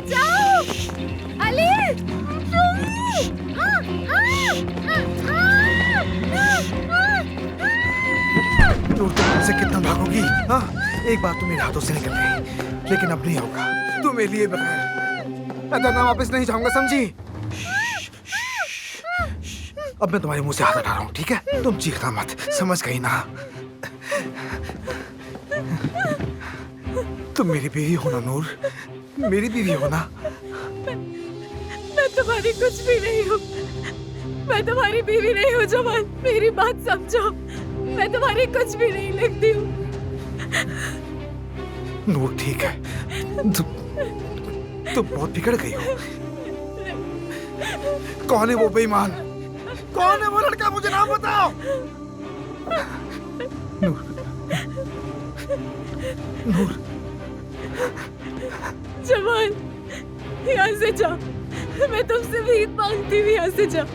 बचाओ अली। नूर तुम मुझसे कितना भागोगी? हाँ, एक बार तो मेरे हाथों से निकल गई, लेकिन अब नहीं होगा। तुम्हें लिए बगैर मैं धरना वापस नहीं जाऊंगा, समझी? अब मैं तुम्हारे मुंह से हाथ हटा रहा हूँ, ठीक है? तुम चीखना मत, समझ गई ना? तुम मेरी बीवी हो ना नूर, मेरी बीवी हो ना? मैं तुम्हारी कुछ भी नहीं हूँ। मैं तुम्हारी बीवी नहीं हूँ जमाल, मेरी बात समझो। मैं तुम्हारी कुछ भी नहीं लगती हूँ। नूर ठीक है, तुम बहुत बिगड़ गई हो। कौन है वो बेईमान? कौन है वो लड़का? मुझे नाम बताओ। नूर, नूर। जमाल यहाँ से जाओ, मैं तुमसे भीख मांगती हूँ, यहाँ से जाओ।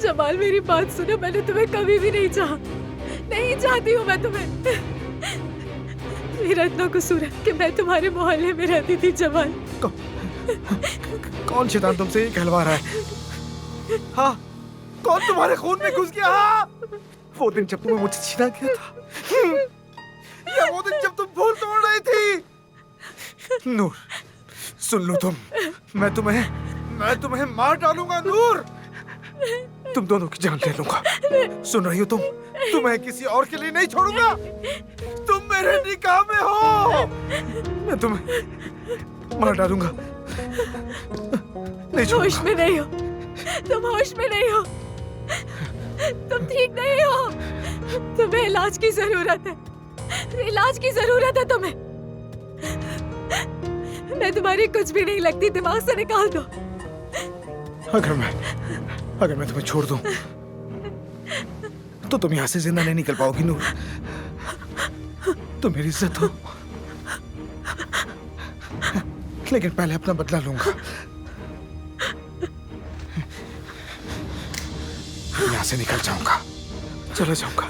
जमाल मेरी बात सुनो, मैंने तुम्हें कभी भी नहीं चाहा, नहीं चाहती हूँ मैं तुम्हें। मेरा इतना कसूर है कि मैं तुम्हारे मोहल्ले में रहती थी जमाल। कौन शैतान तुमसे ये कहलवा रहा है? हाँ, कौन तुम्हारे खून में घुस गया? हाँ? वो दिन जब तुम्हें मुझसे छीना गया था, या वो दिन जब तुम फूल तोड़ रही थी? नूर, सुन लो तुम, मैं तुम्हें मार डालूंगा नूर। तुम दोनों की जान ले लूंगा। सुन रही हो तुम? तुम्हें किसी और के लिए नहीं छोड़ूंगा। तुम मेरे निकाह में हो। मैं तुम्हें मार डालूंगा। नहीं छोड़ूंगा। होश में नहीं हो तुम, होश में नहीं हो तुम, ठीक नहीं हो। तुम्हें इलाज की जरूरत है, इलाज की जरूरत है तुम्हें। मैं तुम्हारी कुछ भी नहीं लगती, दिमाग से निकाल दो। अगर मैं तुम्हें छोड़ दूं, तो तुम यहां से जिंदा नहीं निकल पाओगी नूर। तुम मेरी इज्जत हो, लेकिन पहले अपना बदला लूंगा। यहां से निकल जाऊंगा, चले जाऊंगा।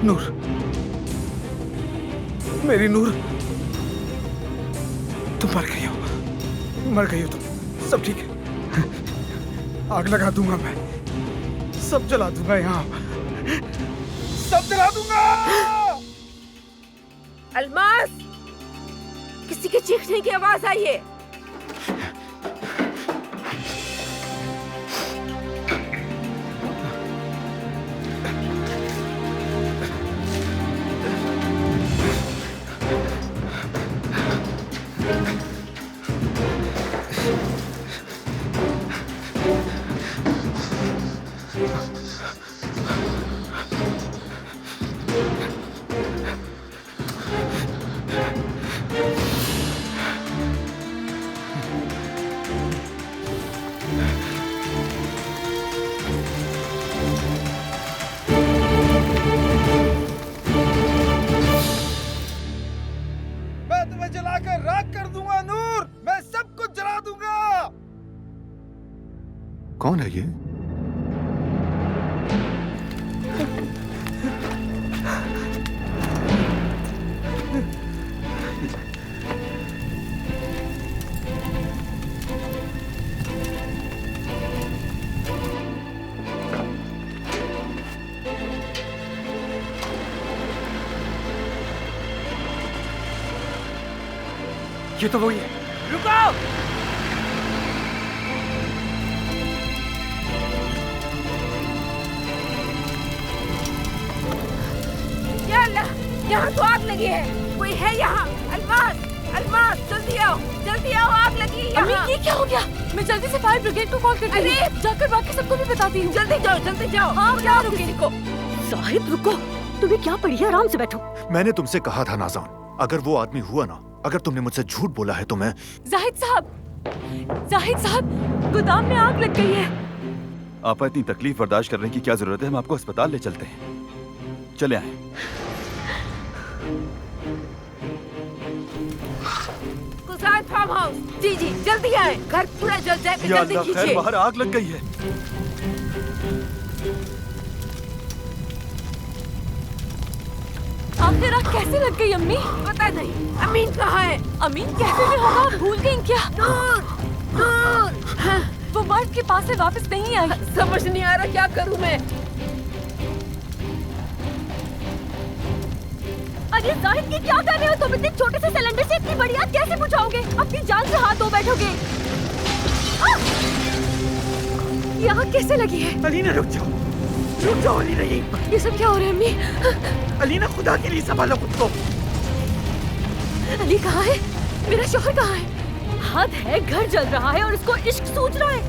नूर, मेरी नूर, तुम मर गई हो तुम। सब ठीक है? आग लगा दूंगा मैं, सब जला दूंगा, यहाँ सब जला दूंगा। अलमास, किसी के चीखने की आवाज आई है। जलाकर राख कर दूंगा नूर, मैं सब कुछ जला दूंगा। कौन है ये? ये तो वही है। रुको! या अल्लाह, यहाँ तो आग लगी है। कोई है यहाँ? अलमास, अलमास, जल्दी आओ, आग लगी है यहाँ। ये क्या हो गया? मैं जल्दी से फायर ब्रिगेड को कॉल करती हूँ। जाकर बाकी सबको भी बताती हूँ। जल्दी जाओ। हाँ, क्या रुके को? साहिब रुको, तुम्हें क्या पड़ी है? आराम से बैठो। मैंने तुमसे कहा था नाज़ान, अगर वो आदमी हुआ ना, अगर तुमने मुझसे झूठ बोला है तो मैं... जाहिद साहब, जाहिद साहब, गोदाम में आग लग गई है। आपा, इतनी तकलीफ बर्दाश्त करने की क्या जरूरत है? हम आपको अस्पताल ले चलते हैं। चले आए। गुलजार फार्म हाउस। जी जी, जल्दी आए, घर पूरा जल जाएगा, या जल्दी अल्लाह, खैर कीजिए। बाहर आग लग गई है। आखिर आग कैसे लग गई अम्मी? पता नहीं। अमीन कहाँ है? अमीन कैसे भी होगा, भूल गई क्या? नूर, नूर। हाँ, वो मर्द के पास से वापस नहीं आई। समझ नहीं आ रहा क्या करूँ मैं। अरे जाहिद, ये क्या कर रहे हो तुम? इतने छोटे से सिलेंडर से इतनी बड़ी आग कैसे बुझाओगे? अपनी जान से हाथ धो बैठोगे। ये आग कैसे लगी है? अलीना रुक जाओ अलीना। ये सब क्या हो रहा है अम्मी? अलीना, खुदा के लिए संभालो खुद को। अली कहाँ है? मेरा शौहर कहाँ है? हद है, घर जल रहा है और इसको इश्क सूझ रहा है।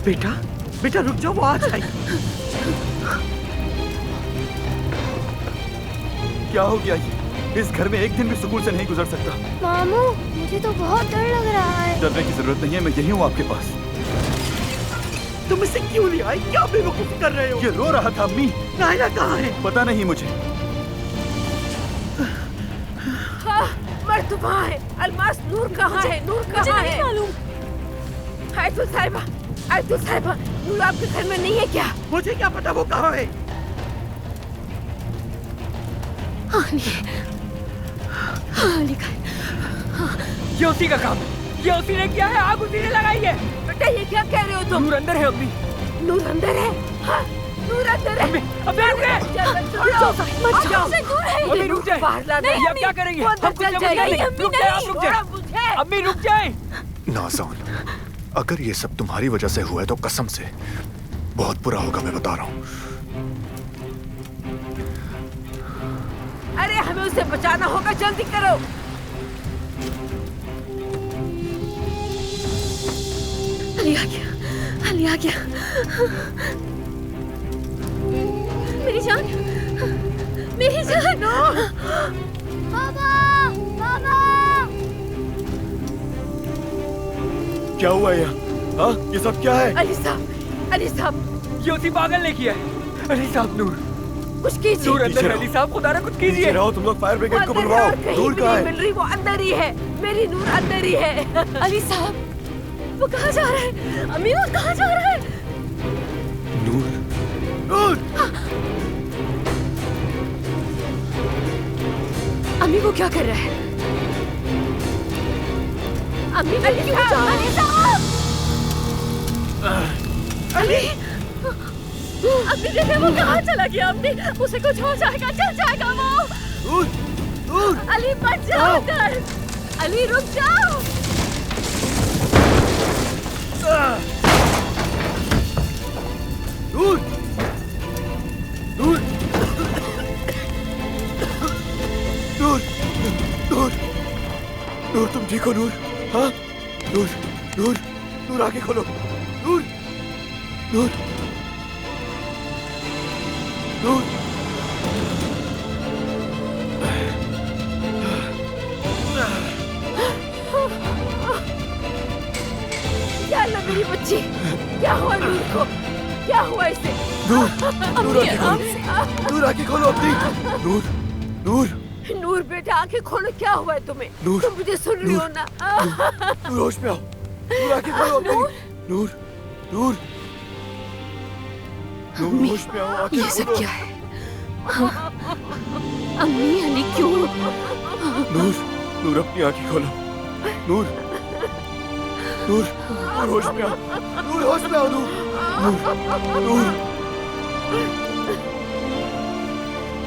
बेटा रुक जाओ, वो आ जाएगी। क्या हो गया ये? इस घर में एक दिन भी सुकून से नहीं गुजर सकता। मामू, मुझे तो बहुत डर लग रहा है। डरने की जरूरत नहीं है, मैं यही हूँ आपके पास। तुम इसे क्यों ले आए? क्या बेवकूफी कर रहे हो? ये रो रहा था अम्मी। नायला कहाँ है? पता नहीं मुझे। हाँ, मर्द वहाँ है। अलमास, नूर कहाँ है? नूर मुझे कहाँ नहीं है? मालूम। आयतुल साहिबा, नूर आपके घर में नहीं है क्या? मुझे क्या पता वो कहाँ है? अली का ये उसी का काम है। ये उसी ने किया है, आग उसी ने लगाई है। बेटा, ये क्या कह रहे हो तुम? नूर अंदर है अम्मी। नूर अंदर है? हाँ, नूर अंदर है। अम्मी, अम्मी रुक गए। छोड़ो, मत जाओ, से दूर है अम्मी ये। रुक जाए। बाहर ला दे। ये अब क्या करेंगे? वो अंदर हम कुछ चल समझ जाएगा। नहीं। अम्मी, रुक जाए, आप नहीं। रुक जाए। छोड़ो मुझे। अम्मी रुक जाए। नाज़ान, अगर ये सब तुम्हारी वजह से हुआ है तो कसम से बहुत बुरा होगा, मैं बता रहा हूँ। अरे हमें उसे बचाना होगा, जल्दी करो। अली आ गया, अली आ गया। मेरी जान, मेरी जान। पापा, पापा। क्या हुआ यहाँ? हाँ, ये सब क्या है? अली साहब, ये उसी पागल ने किया है। अली साहब, नूर कुछ कीजिए। नूर अंदर है। अली साहब, खुदा ना कुछ कीजिए। रहो, तुम लोग फायर ब्रिगेड को वो अंदर बुलवाओ। है और कहीं नूर भी कहाँ नहीं है? मिल रही, वो अंदर ही है। मेरी नूर अंदर ही है। अली साहब, वो कहाँ जा रहा है? अम्मी, वो कहाँ जा रहा है? नूर, अम्मी, वो क्या कर रहा है? अम्मी, मैं क्यों जा रहा है? अम्मी, अम्मी देखिए, वो कहाँ चला गया? अम्मी, उसे कुछ हो जाएगा, चल जाएगा वो। नूर, अली, बच जाओ कर। अली, रुक जाओ। नूर, नूर, नूर, नूर, नूर, तुम ठीक हो नूर? हाँ, नूर, नूर, नूर, आंखें खोलो। नूर, नूर, नूर, क्या अल्लाह, मेरी बच्ची, क्या हुआ नूर को? क्या हुआ इसे? नूर, नूर, आंखें खोलो। नूर, आंखें खोलो अपनी। नूर, नूर, नूर बेटा, आंखें खोलो, क्या हुआ है तुम्हें? नूर, तुम मुझे सुन रही हो ना? नूर, होश में आओ। नूर, आंखें खोलो अपनी। नूर, नूर, नूर, होश में आओ, आंखें ये सब खोलो। क्या है? अम्मी, अली क्यों? नूर, नूर, अपनी आंखें खोलो। नूर, नूर, नूर, होश में आओ। नूर, होश में आओ। नूर, नूर, नूर,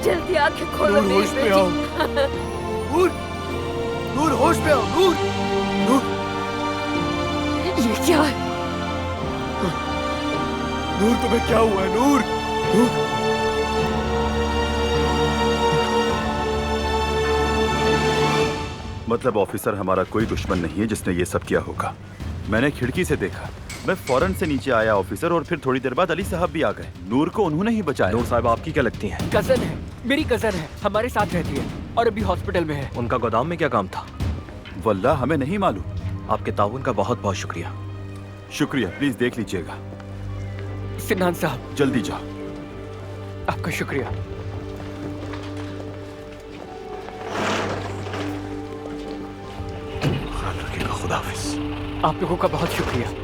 जल्दी आंखें खोलो नूर, मेरी होश में आओ। बेटी। नूर, नूर, होश में आओ। नूर, नूर, ये क्या है? नूर, तुम्हें क्या हुआ है? नूर, नूर, मतलब ऑफिसर हमारा कोई दुश्मन नहीं है जिसने ये सब किया होगा। मैंने खिड़की से देखा, मैं फौरन से नीचे आया ऑफिसर, और फिर थोड़ी देर बाद अली साहब भी आ गए। नूर को उन्होंने ही बचाया। नूर साहब आपकी क्या लगती हैं? कजन है, मेरी कजन है, हमारे साथ रहती है और अभी हॉस्पिटल में है। उनका गोदाम में क्या काम था? वल्लाह हमें नहीं मालूम। आपके ताउन का बहुत बहुत शुक्रिया। शुक्रिया, प्लीज देख लीजिएगा। सिन्हान साहब जल्दी जाओ। आपका शुक्रिया। ख्याल रखिएगा, खुदा हाफिज। आप लोगों का बहुत शुक्रिया।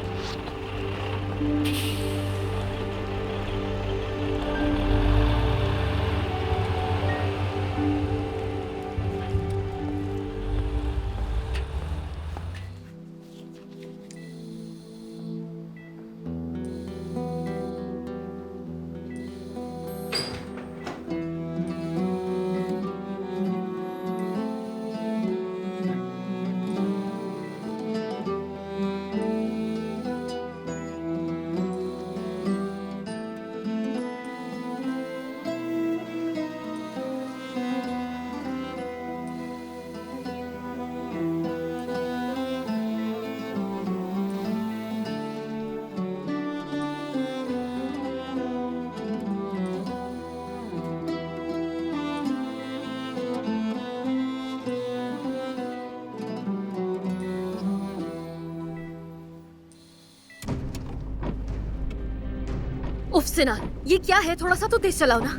उफ सिनान, ये क्या है? थोड़ा सा तो तेज चलाओ ना।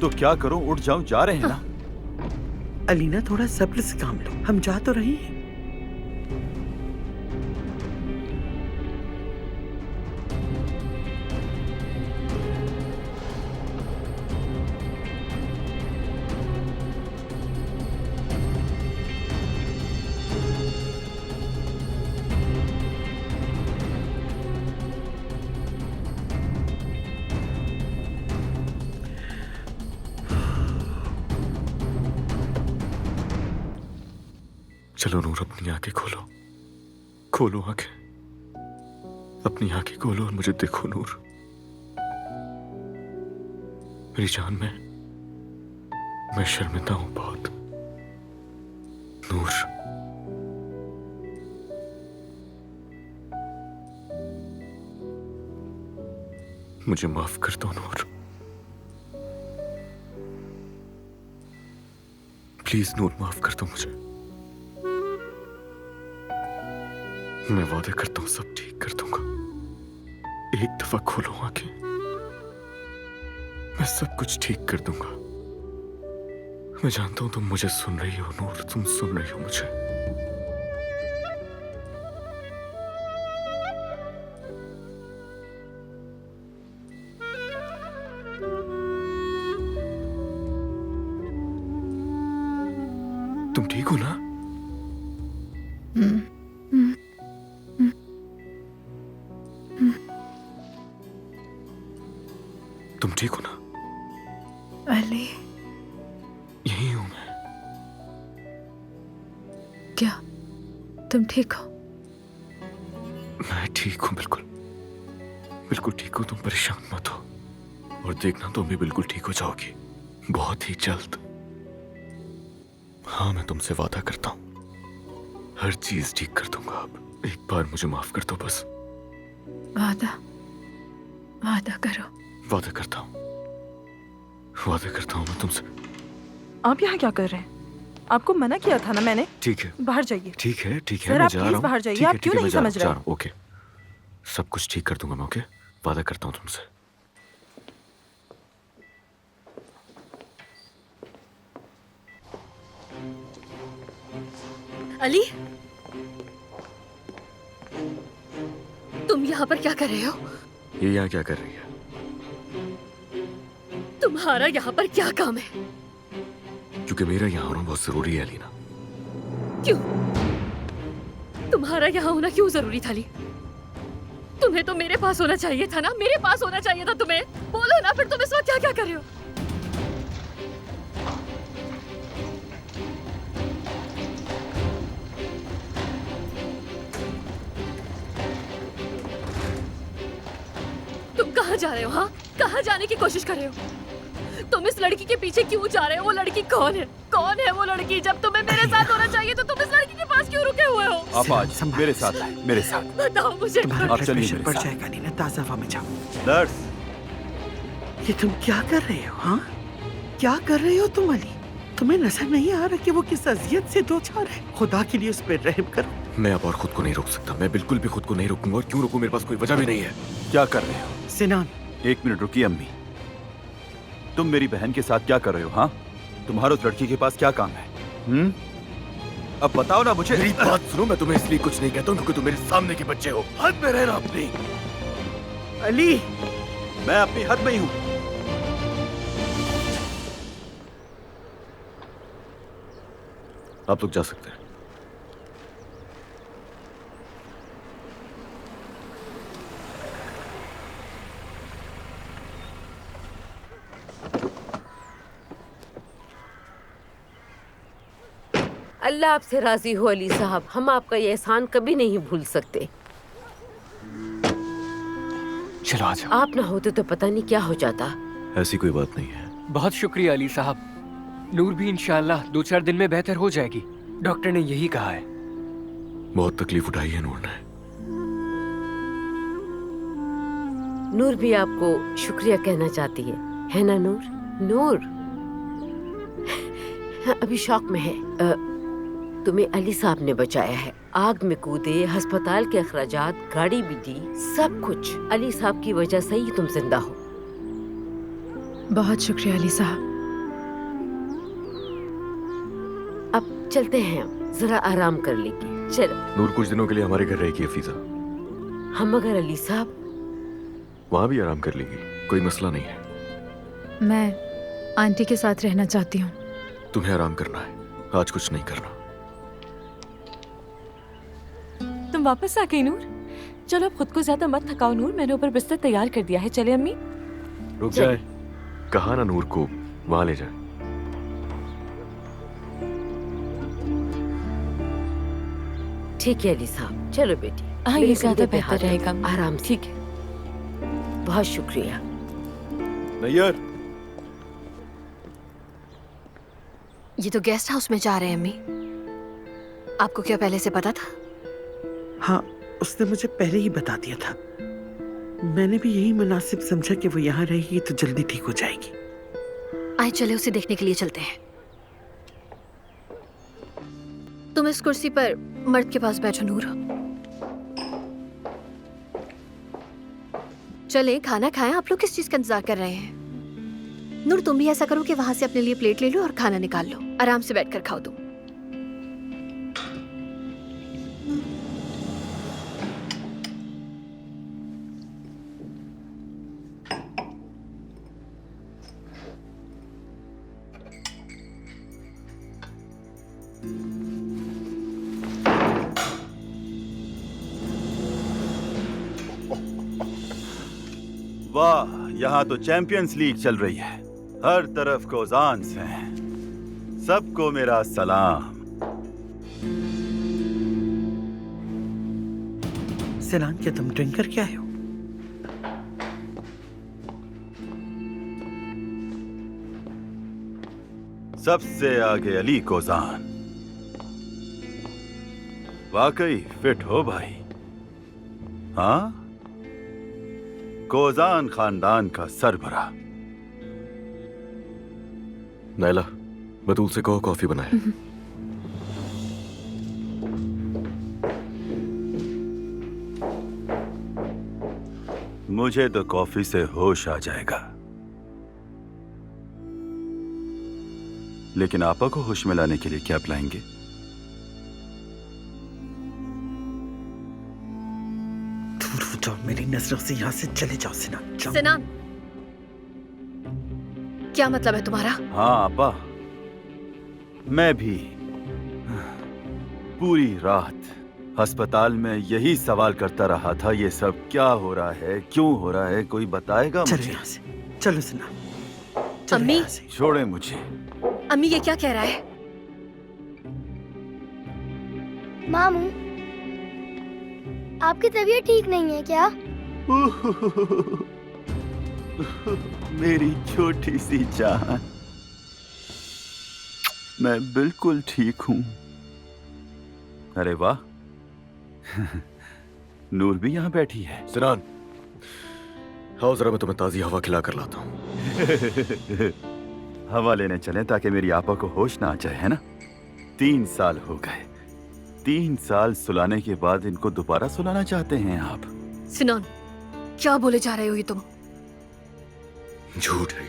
तो क्या करूं, उठ जाऊं? जा रहे हैं ना। अलीना थोड़ा सब्र से काम लो, हम जा तो रहे हैं। चलो नूर, अपनी आंखें खोलो, खोलो आंखें, अपनी आंखें खोलो और मुझे देखो नूर। मेरी जान, मैं शर्मिंदा हूं बहुत। नूर, मुझे माफ कर दो नूर, प्लीज नूर, माफ कर दो मुझे। मैं वादा करता हूं सब ठीक कर दूंगा। एक दफा खोलो आंखें, मैं सब कुछ ठीक कर दूंगा। मैं जानता हूं तुम मुझे सुन रही हो नूर, तुम सुन रही हो मुझे। तुम ठीक हो ना? तुम ठीक हो ना? अली, यही हूं मैं। क्या तुम ठीक हो? मैं ठीक हूं, बिल्कुल बिल्कुल ठीक हूं। तुम परेशान मत हो, और देखना तुम भी बिल्कुल ठीक हो जाओगी बहुत ही जल्द। हाँ, मैं तुमसे वादा करता हूं हर चीज ठीक कर दूंगा। अब एक बार मुझे माफ कर दो बस। वादा करो। वादा करता हूं मैं तुमसे। आप यहाँ क्या कर रहे हैं? आपको मना किया था ना मैंने। ठीक है, बाहर जाइए। ठीक है, सर, मैं आप जा रहा प्लीज हूं। बाहर जाइए। ठीक है, आप क्यों ठीक है, नहीं मैं जा समझ रहा रहे? हूं। ओके, सब कुछ ठीक कर दूंगा मैं। ओके, वादा करता हूं तुमसे। अली, तुम यहाँ पर क्या कर रहे हो? ये यहाँ क्या कर रही है? तुम्हारा यहाँ पर क्या काम है? क्योंकि मेरा यहाँ होना बहुत जरूरी है अलीना। क्यों? तुम्हारा यहाँ होना क्यों जरूरी था अली? तुम्हें तो मेरे पास होना चाहिए था ना, मेरे पास होना चाहिए था तुम्हें। बोलो ना फिर, तुम इस वक्त क्या क्या कर रहे हो? तुम कहाँ जा रहे हो? हाँ, कहाँ जाने की कोशिश कर रहे हो? तुम इस लड़की के पीछे क्यों जा रहे हो? वो लड़की कौन है? कौन है वो लड़की? जब तुम्हें मेरे साथ होना चाहिए तो तुम इस लड़की के पास क्यों रुके हुए हो? आप आज मेरे साथ आए, मेरे साथ। बताओ मुझे। तुम्हारा आप चलिए प्रेशर मेरे बढ़ साथ। जाएगा नीना, ताजा हवा में जाओ। नर्स, ये तुम क्या कर रहे हो? हाँ, क्या कर रहे हो तुम अली? तुम्हें नजर नहीं आ रहा कि वो किस अजियत से दो चार है? खुदा के लिए उस पर रहम करो। मैं अब और खुद को नहीं रोक सकता। मैं बिल्कुल भी खुद को नहीं रोकूंगा। और क्यों रोकूं? मेरे पास कोई वजह भी नहीं है। क्या कर रहे हो? सिनान, 1 मिनट रुकिए अम्मी। तुम मेरी बहन के साथ क्या कर रहे हो? हाँ, तुम्हारे उस लड़की के पास क्या काम है? अब बताओ ना मुझे। मेरी बात सुनो, मैं तुम्हें इसलिए कुछ नहीं कहता हूं क्योंकि तुम मेरे सामने के बच्चे हो। हद में रहना अपनी। अली, मैं अपनी हद में ही हूं। आप लोग जा सकते हैं। अल्लाह आपसे राजी हो अली साहब, हम आपका ये एहसान कभी नहीं भूल सकते। चलो आ जाओ। आप ना होते तो पता नहीं क्या हो जाता। ऐसी कोई बात नहीं है। बहुत शुक्रिया अली साहब। नूर भी इंशाल्लाह 2-4 दिन में बेहतर हो जाएगी। डॉक्टर ने यही कहा है। बहुत तकलीफ उठाई है नूर ने। नूर भी आपको शुक्रिया कहना चाहती है ना नूर? नूर अभी शौक में है। तुम्हें अली साहब ने बचाया है। आग में कूदे, अस्पताल के अखराजात, गाड़ी भी दी, सब कुछ अली साहब की वजह से ही तुम जिंदा हो। बहुत शुक्रिया अली साहब। अब चलते हैं, जरा आराम कर लेंगे। चलो। नूर कुछ दिनों के लिए हमारे घर रहेगी हफीजा। हम मगर अली साहब वहां भी आराम कर लेंगी, कोई मसला नहीं है। मैं आंटी के साथ रहना चाहती हूँ। तुम्हें आराम करना है, आज कुछ नहीं करना। तुम वापस आ गई नूर? चलो अब खुद को ज्यादा मत थकाओ नूर, मैंने ऊपर बिस्तर तैयार कर दिया है। चले अम्मी? रुक जाए, कहा ना नूर को वहां ले जाए। ठीक है अली साहब, चलो बेटी। हाँ, ये ज्यादा बेहतर रहेगा। आराम से। ठीक है। बहुत शुक्रिया। नैयर, ये तो गेस्ट हाउस में जा रहे हैं अम्मी। आपको क्या पहले से पता था? हाँ, उसने मुझे पहले ही बता दिया था। मैंने भी यही मुनासिब समझा कि वो यहाँ रहेगी तो जल्दी ठीक हो जाएगी। आइए चले उसे देखने के लिए चलते हैं। तुम इस कुर्सी पर मर्द के पास बैठो नूर। चले खाना खाएं। आप लोग किस चीज का इंतजार कर रहे हैं? नूर तुम भी ऐसा करो कि वहां से अपने लिए प्लेट ले लो और खाना निकाल लो। आराम से बैठकर खाओ तुम। वाह, यहाँ तो चैंपियंस लीग चल रही है। हर तरफ कोजान्स हैं। सबको मेरा सलाम। सिनान, क्या तुम ड्रिंक करके आए हो? सबसे आगे अली कोजान। वाकई फिट हो भाई। हाँ, कोजान खानदान का सरबरा। नायला, बतूल से कहो कॉफी बनाए। मुझे तो कॉफी से होश आ जाएगा, लेकिन आपा को होश में लाने के लिए क्या पिलाएंगे? दूर हो जाओ मेरी नजरों से, यहाँ से चले जाओ सिनान। जाओ। सिनान, क्या मतलब है तुम्हारा? हाँ आपा, मैं भी पूरी रात अस्पताल में यही सवाल करता रहा था। ये सब क्या हो रहा है, क्यों हो रहा है, कोई बताएगा चलो मुझे? यहाँ से, चलो सिनान। अम्मी, छोड़े मुझे। अम्मी ये क्या कह रहा है? मामू, आपकी तबीयत ठीक नहीं है क्या? मेरी छोटी सी जान, मैं बिल्कुल ठीक हूँ। अरे वाह, नूर भी यहाँ बैठी है। सिनान, आओ जरा मैं तुम्हें ताजी हवा खिला कर लाता हूँ। हवा लेने चलें ताकि मेरी आपा को होश ना आ जाए, है ना? 3 साल हो गए, 3 साल सुलाने के बाद इनको दोबारा सुलाना चाहते हैं आप? सिनान, क्या बोले जा रहे हो ये तुम? झूठ है।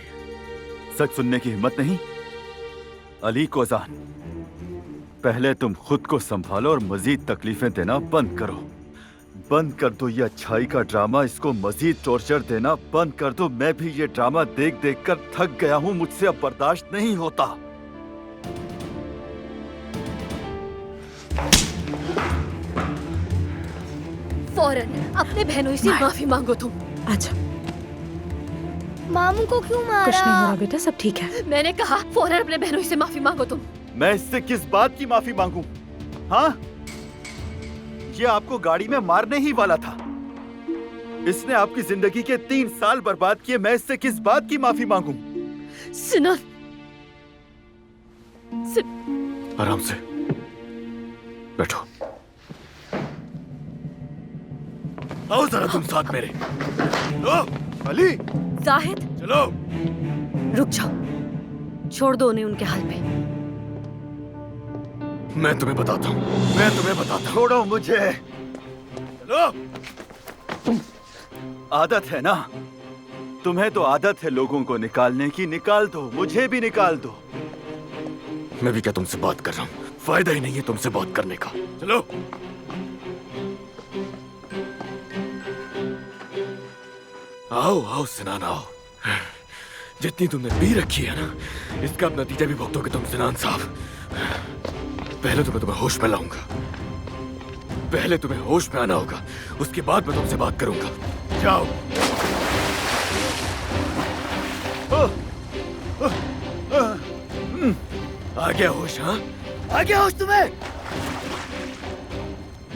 सच सुनने की हिम्मत नहीं? अली कोजान, पहले तुम खुद को संभालो और मजीद तकलीफें देना बंद करो। बंद कर दो ये अच्छाई का ड्रामा, इसको मजीद टॉर्चर देना बंद कर दो। मैं भी ये ड्रामा देख देख कर थक गया हूँ, मुझसे अब बर्दाश्त नहीं होता। फौरन अपने बहनों से माफी मांगो तुम। अच्छा, मामू को क्यों मारा? कुछ नहीं हो रहा बेटा, सब ठीक है। मैंने कहा फौरन अपने बहनों से माफी मांगो तुम। मैं इससे किस बात की माफी मांगू? हाँ, ये आपको गाड़ी में मारने ही वाला था। इसने आपकी जिंदगी के 3 साल बर्बाद किए। मैं इससे किस बात की माफी मांगू? सिनान, आराम से बैठो। आओ जरा तुम साथ मेरे। लो, अली, जाहिद, चलो। रुक जाओ, छोड़ दो उन्हें उनके हाल पे। मैं तुम्हें बताता हूँ। छोड़ो मुझे। चलो। आदत है ना, तुम्हें तो आदत है लोगों को निकालने की। निकाल दो, मुझे भी निकाल दो। मैं भी क्या तुमसे बात कर रहा हूँ? फायदा ही नहीं है तुमसे बात करने का। चलो। आओ आओ सिनान आओ। जितनी तुमने पी रखी है ना, इसका अब नतीजा भी भुगतोगे तुम सिनान साहब। पहले तो मैं तुम्हें होश में लाऊंगा। पहले तुम्हें होश में आना होगा, उसके बाद मैं तुमसे बात करूंगा। जाओ। आ गया होश? हाँ, आ गया होश तुम्हें?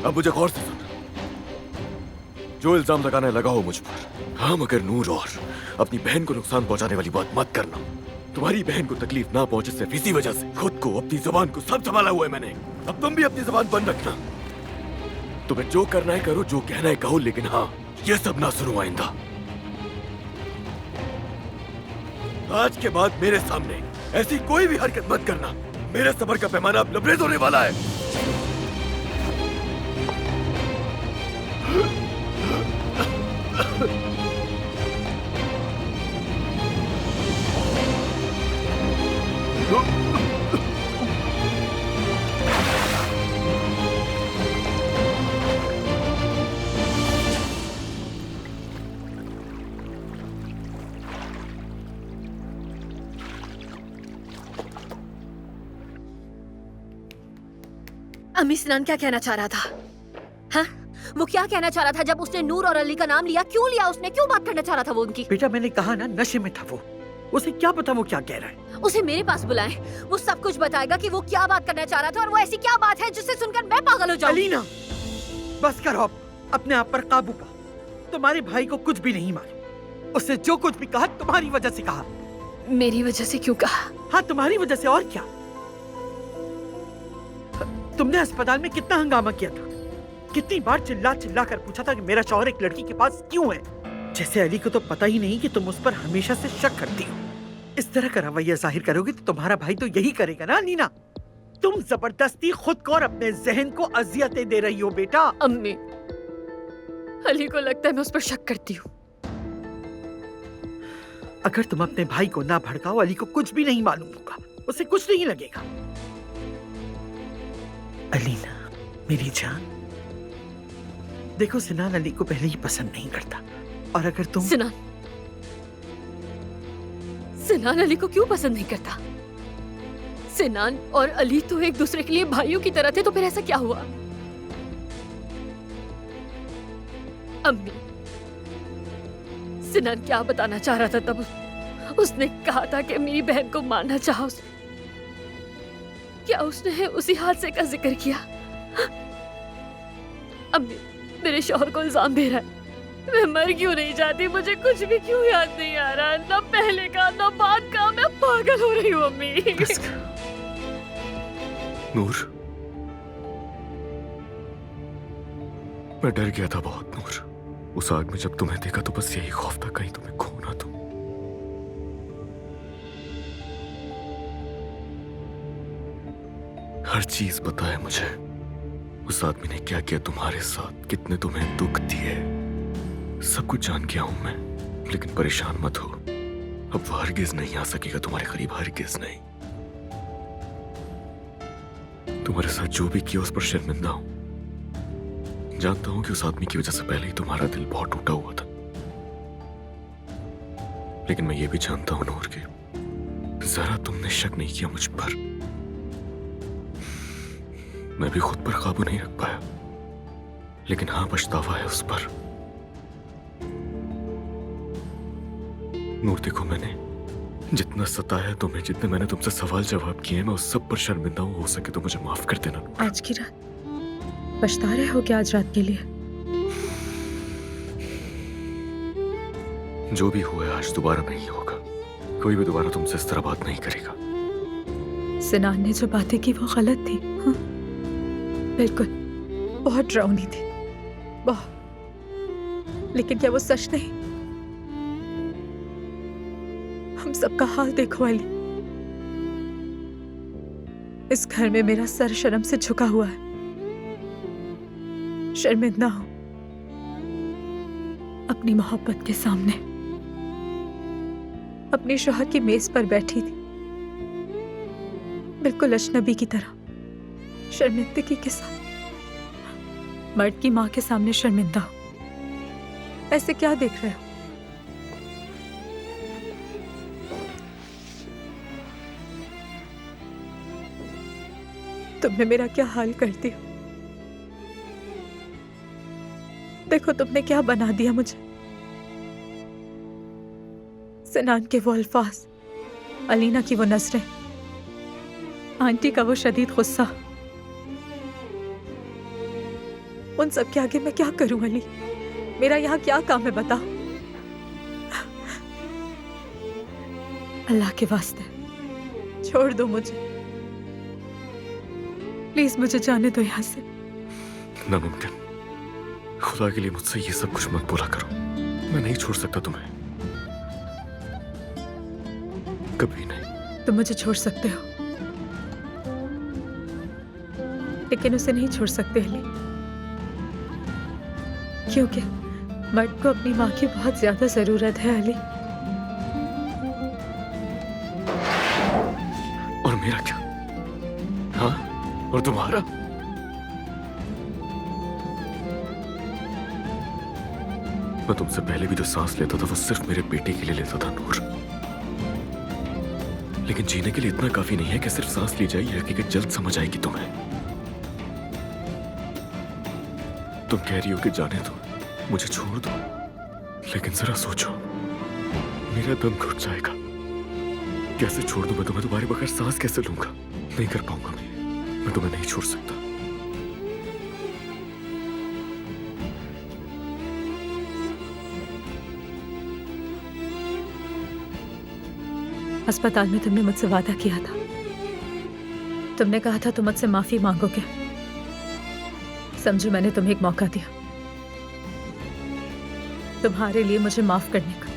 अब मुझे गौर से सुन। जो इल्जाम लगाने लगा हो मुझ पर, हाँ, मगर नूर और अपनी बहन को नुकसान पहुंचाने वाली बात मत करना। तुम्हारी बहन को तकलीफ ना पहुंचे सिर्फ इसी वजह से खुद को, अपनी जुबान को सब संभाला हुआ है मैंने। अब तुम भी अपनी जुबान बंद रखना। तुम्हें जो करना है करो, जो कहना है कहो, लेकिन हाँ, ये सब ना सुनो आइंदा। आज के बाद मेरे सामने ऐसी कोई भी हरकत मत करना। मेरे सब्र का पैमाना अब लबरेज होने वाला है। अम्मी, सिनान क्या कहना चाह रहा था? हाँ, वो क्या कहना चाह रहा था जब उसने नूर और अली का नाम लिया? क्यों लिया उसने? क्यों बात करना चाह रहा था वो उनकी? बेटा, मैंने कहा ना, नशे में था वो। उसे क्या पता वो क्या कह रहा है। उसे मेरे पास बुलाएं, वो सब कुछ बताएगा कि वो क्या बात करना चाह रहा था और वो ऐसी क्या बात है जिससे सुनकर मैं पागल हो जाऊं। अलीना, बस करो अब, अपने आप पर काबू पाओ। तुम्हारे भाई को कुछ भी नहीं मालूम। उसने जो कुछ भी कहा तुम्हारी वजह से कहा। मेरी वजह से क्यों कहा? हाँ, तुम्हारी वजह से, और क्या। तुमने अस्पताल में कितना हंगामा किया था, कितनी बार चिल्ला चिल्ला कर पूछा था कि मेरा शौहर एक लड़की के पास क्यों है। जैसे अली को तो पता ही नहीं कि तुम उस पर हमेशा से शक करती हो। इस तरह का रवैया जाहिर करोगे तो तुम्हारा भाई तो यही करेगा ना नीना। तुम जबरदस्ती खुद को और अपने जहन को अजियतें दे रही हो बेटा। अम्मी, अली को लगता है मैं उस पर शक करती हूँ। अगर तुम अपने भाई को ना भड़काओ, अली को कुछ भी नहीं मालूम होगा, उसे कुछ नहीं लगेगा। अलीना मेरी जान, देखो सिनान अली को पहले ही पसंद नहीं करता, और अगर तुम सिनान अली को क्यों पसंद नहीं करता? सिनान और अली तो एक दूसरे के लिए भाइयों की तरह थे, तो फिर ऐसा क्या हुआ? अम्मी, सिनान क्या बताना चाह रहा था तब? उसने कहा था कि मेरी बहन को मारना चाहा उसने। क्या उसने उसी हादसे का जिक्र किया? अम्मी, मेरे शौहर को इल्जाम दे रहा है। मैं मर क्यों नहीं जाती? मुझे कुछ भी क्यों याद नहीं आ रहा, ना पहले का ना बाद का। मैं पागल हो रही हूँ अम्मी। नूर, मैं डर गया था बहुत नूर। उस आग में जब तुम्हें देखा तो बस यही खौफ था कहीं तुम्हें खो ना दूं। हर चीज पता है मुझे, उस आदमी ने क्या किया तुम्हारे साथ, कितने तुम्हें दुख दिए, सब कुछ जान गया हूं मैं। लेकिन परेशान मत हो, अब वो हरगिज नहीं आ सकेगा तुम्हारे करीब, हरगिज नहीं। तुम्हारे साथ जो भी किया उस पर शर्मिंदा हूं। जानता हूं कि उस आदमी की वजह से पहले ही तुम्हारा दिल बहुत टूटा हुआ था, लेकिन मैं ये भी जानता हूं नूर, कि जरा तुमने शक नहीं किया मुझ पर। मैं भी खुद पर काबू नहीं रख पाया, लेकिन हाँ पछतावा है उस पर। नूर देखो, मैंने जितना सताया तुम्हें, जितने मैंने तुमसे सवाल जवाब किए, मैं उस सब पर शर्मिंदा हूं। हो सके तो मुझे माफ कर देना। आज की रात पछता रहे हो क्या? आज रात के लिए जो भी हुआ है आज दोबारा नहीं होगा। कोई भी दोबारा तुमसे इस तरह बात नहीं करेगा। सिनान ने जो बातें की वो गलत थी। हाँ? बिल्कुल, बहुत डरावनी थी, बहुत। लेकिन क्या वो सच नहीं? हम सबका हाल देखो अली। इस घर में मेरा सर शर्म से झुका हुआ है। शर्मिंदा हूं अपनी मोहब्बत के सामने। अपने शौहर की मेज पर बैठी थी, बिल्कुल अजनबी की तरह, शर्मिंदगी के साथ। मर्द की मां के सामने शर्मिंदा हूं। ऐसे क्या देख रहे हो? तुमने मेरा क्या हाल कर दिया। देखो तुमने क्या बना दिया मुझे। सिनान के वो अल्फाज, अलीना की वो नजरें, आंटी का वो शदीद गुस्सा, उन सब के आगे मैं क्या करूं अली? मेरा यहाँ क्या काम है बता? अल्लाह के वास्ते छोड़ दो मुझे, प्लीज मुझे जाने दो यहाँ से। नामुमकिन, खुदा के लिए मुझसे ये सब कुछ मत बोला करो। मैं नहीं छोड़ सकता तुम्हें, कभी नहीं। तुम मुझे छोड़ सकते हो, लेकिन उसे नहीं छोड़ सकते अली, क्योंकि मर्द को अपनी माँ की बहुत ज्यादा जरूरत है अली। और मेरा क्या? हाँ, और तुम्हारा? मैं तुमसे पहले भी जो सांस लेता था वो सिर्फ मेरे बेटे के लिए लेता था नूर। लेकिन जीने के लिए इतना काफी नहीं है कि सिर्फ सांस ली जाए। ये हकीकत जल्द समझ आएगी तुम्हें। तुम कह रही हो कि जाने दो, मुझे छोड़ दो, लेकिन जरा सोचो, मेरा दम घुट जाएगा। कैसे छोड़ दूं मैं तुम्हें? तुम्हारे बगैर सांस कैसे लूंगा? नहीं कर पाऊंगा मैं तुम्हें नहीं छोड़ सकता। अस्पताल में तुमने मुझसे वादा किया था, तुमने कहा था तुम मुझसे माफी मांगोगे। समझो मैंने तुम्हें एक मौका दिया। तुम्हारे लिए मुझे माफ करने का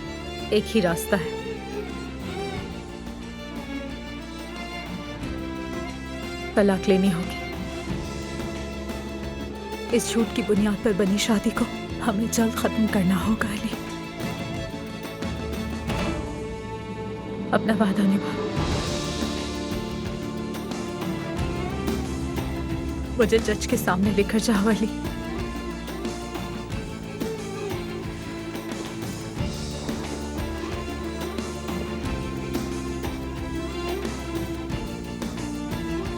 एक ही रास्ता है, तलाक लेनी होगी। इस झूठ की बुनियाद पर बनी शादी को हमें जल्द खत्म करना होगा अली। अपना वादा निभा। मुझे जज के सामने लेकर जाओ अली।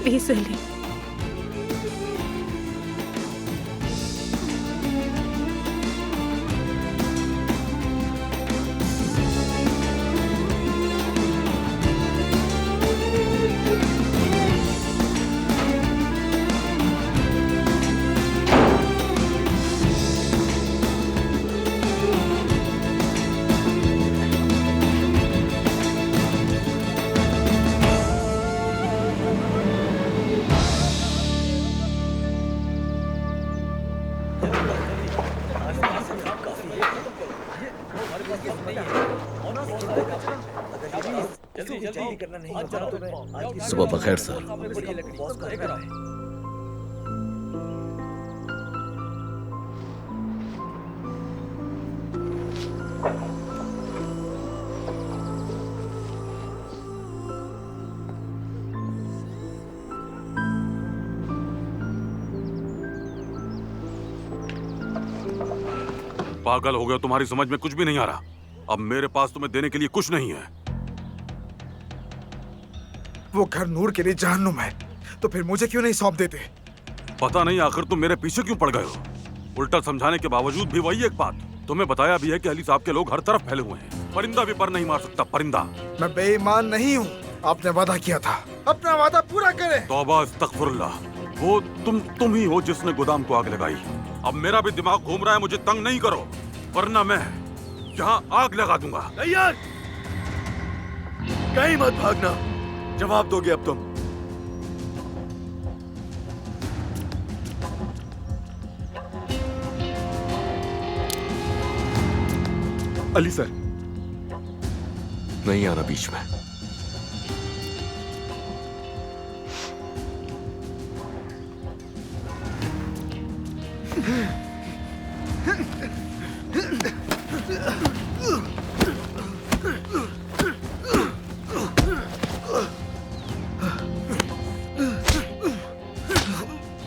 प्लीज अली। सुबह बखैर सर। पागल हो गया, तुम्हारी समझ में कुछ भी नहीं आ रहा। अब मेरे पास तुम्हें देने के लिए कुछ नहीं है। वो घर नूर के लिए जहन्नुम है, तो फिर मुझे क्यों नहीं सौंप देते? पता नहीं आखिर तुम मेरे पीछे क्यों पड़ गए हो। उल्टा समझाने के बावजूद भी वही एक बात। तुम्हें बताया भी है कि अली साहब के लोग हर तरफ फैले हुए हैं। परिंदा भी पर नहीं मार सकता, परिंदा। मैं बेईमान नहीं हूँ। आपने वादा किया था, अपना वादा पूरा करें। तौबा अस्तगफुरुल्लाह। वो तुम ही हो जिसने गोदाम को आग लगाई। अब मेरा भी दिमाग घूम रहा है, मुझे तंग नहीं करो वरना मैं यहाँ आग लगा दूंगा। यार कहीं मत भागना, जवाब दोगे अब तुम। अली सर, नहीं आना बीच में।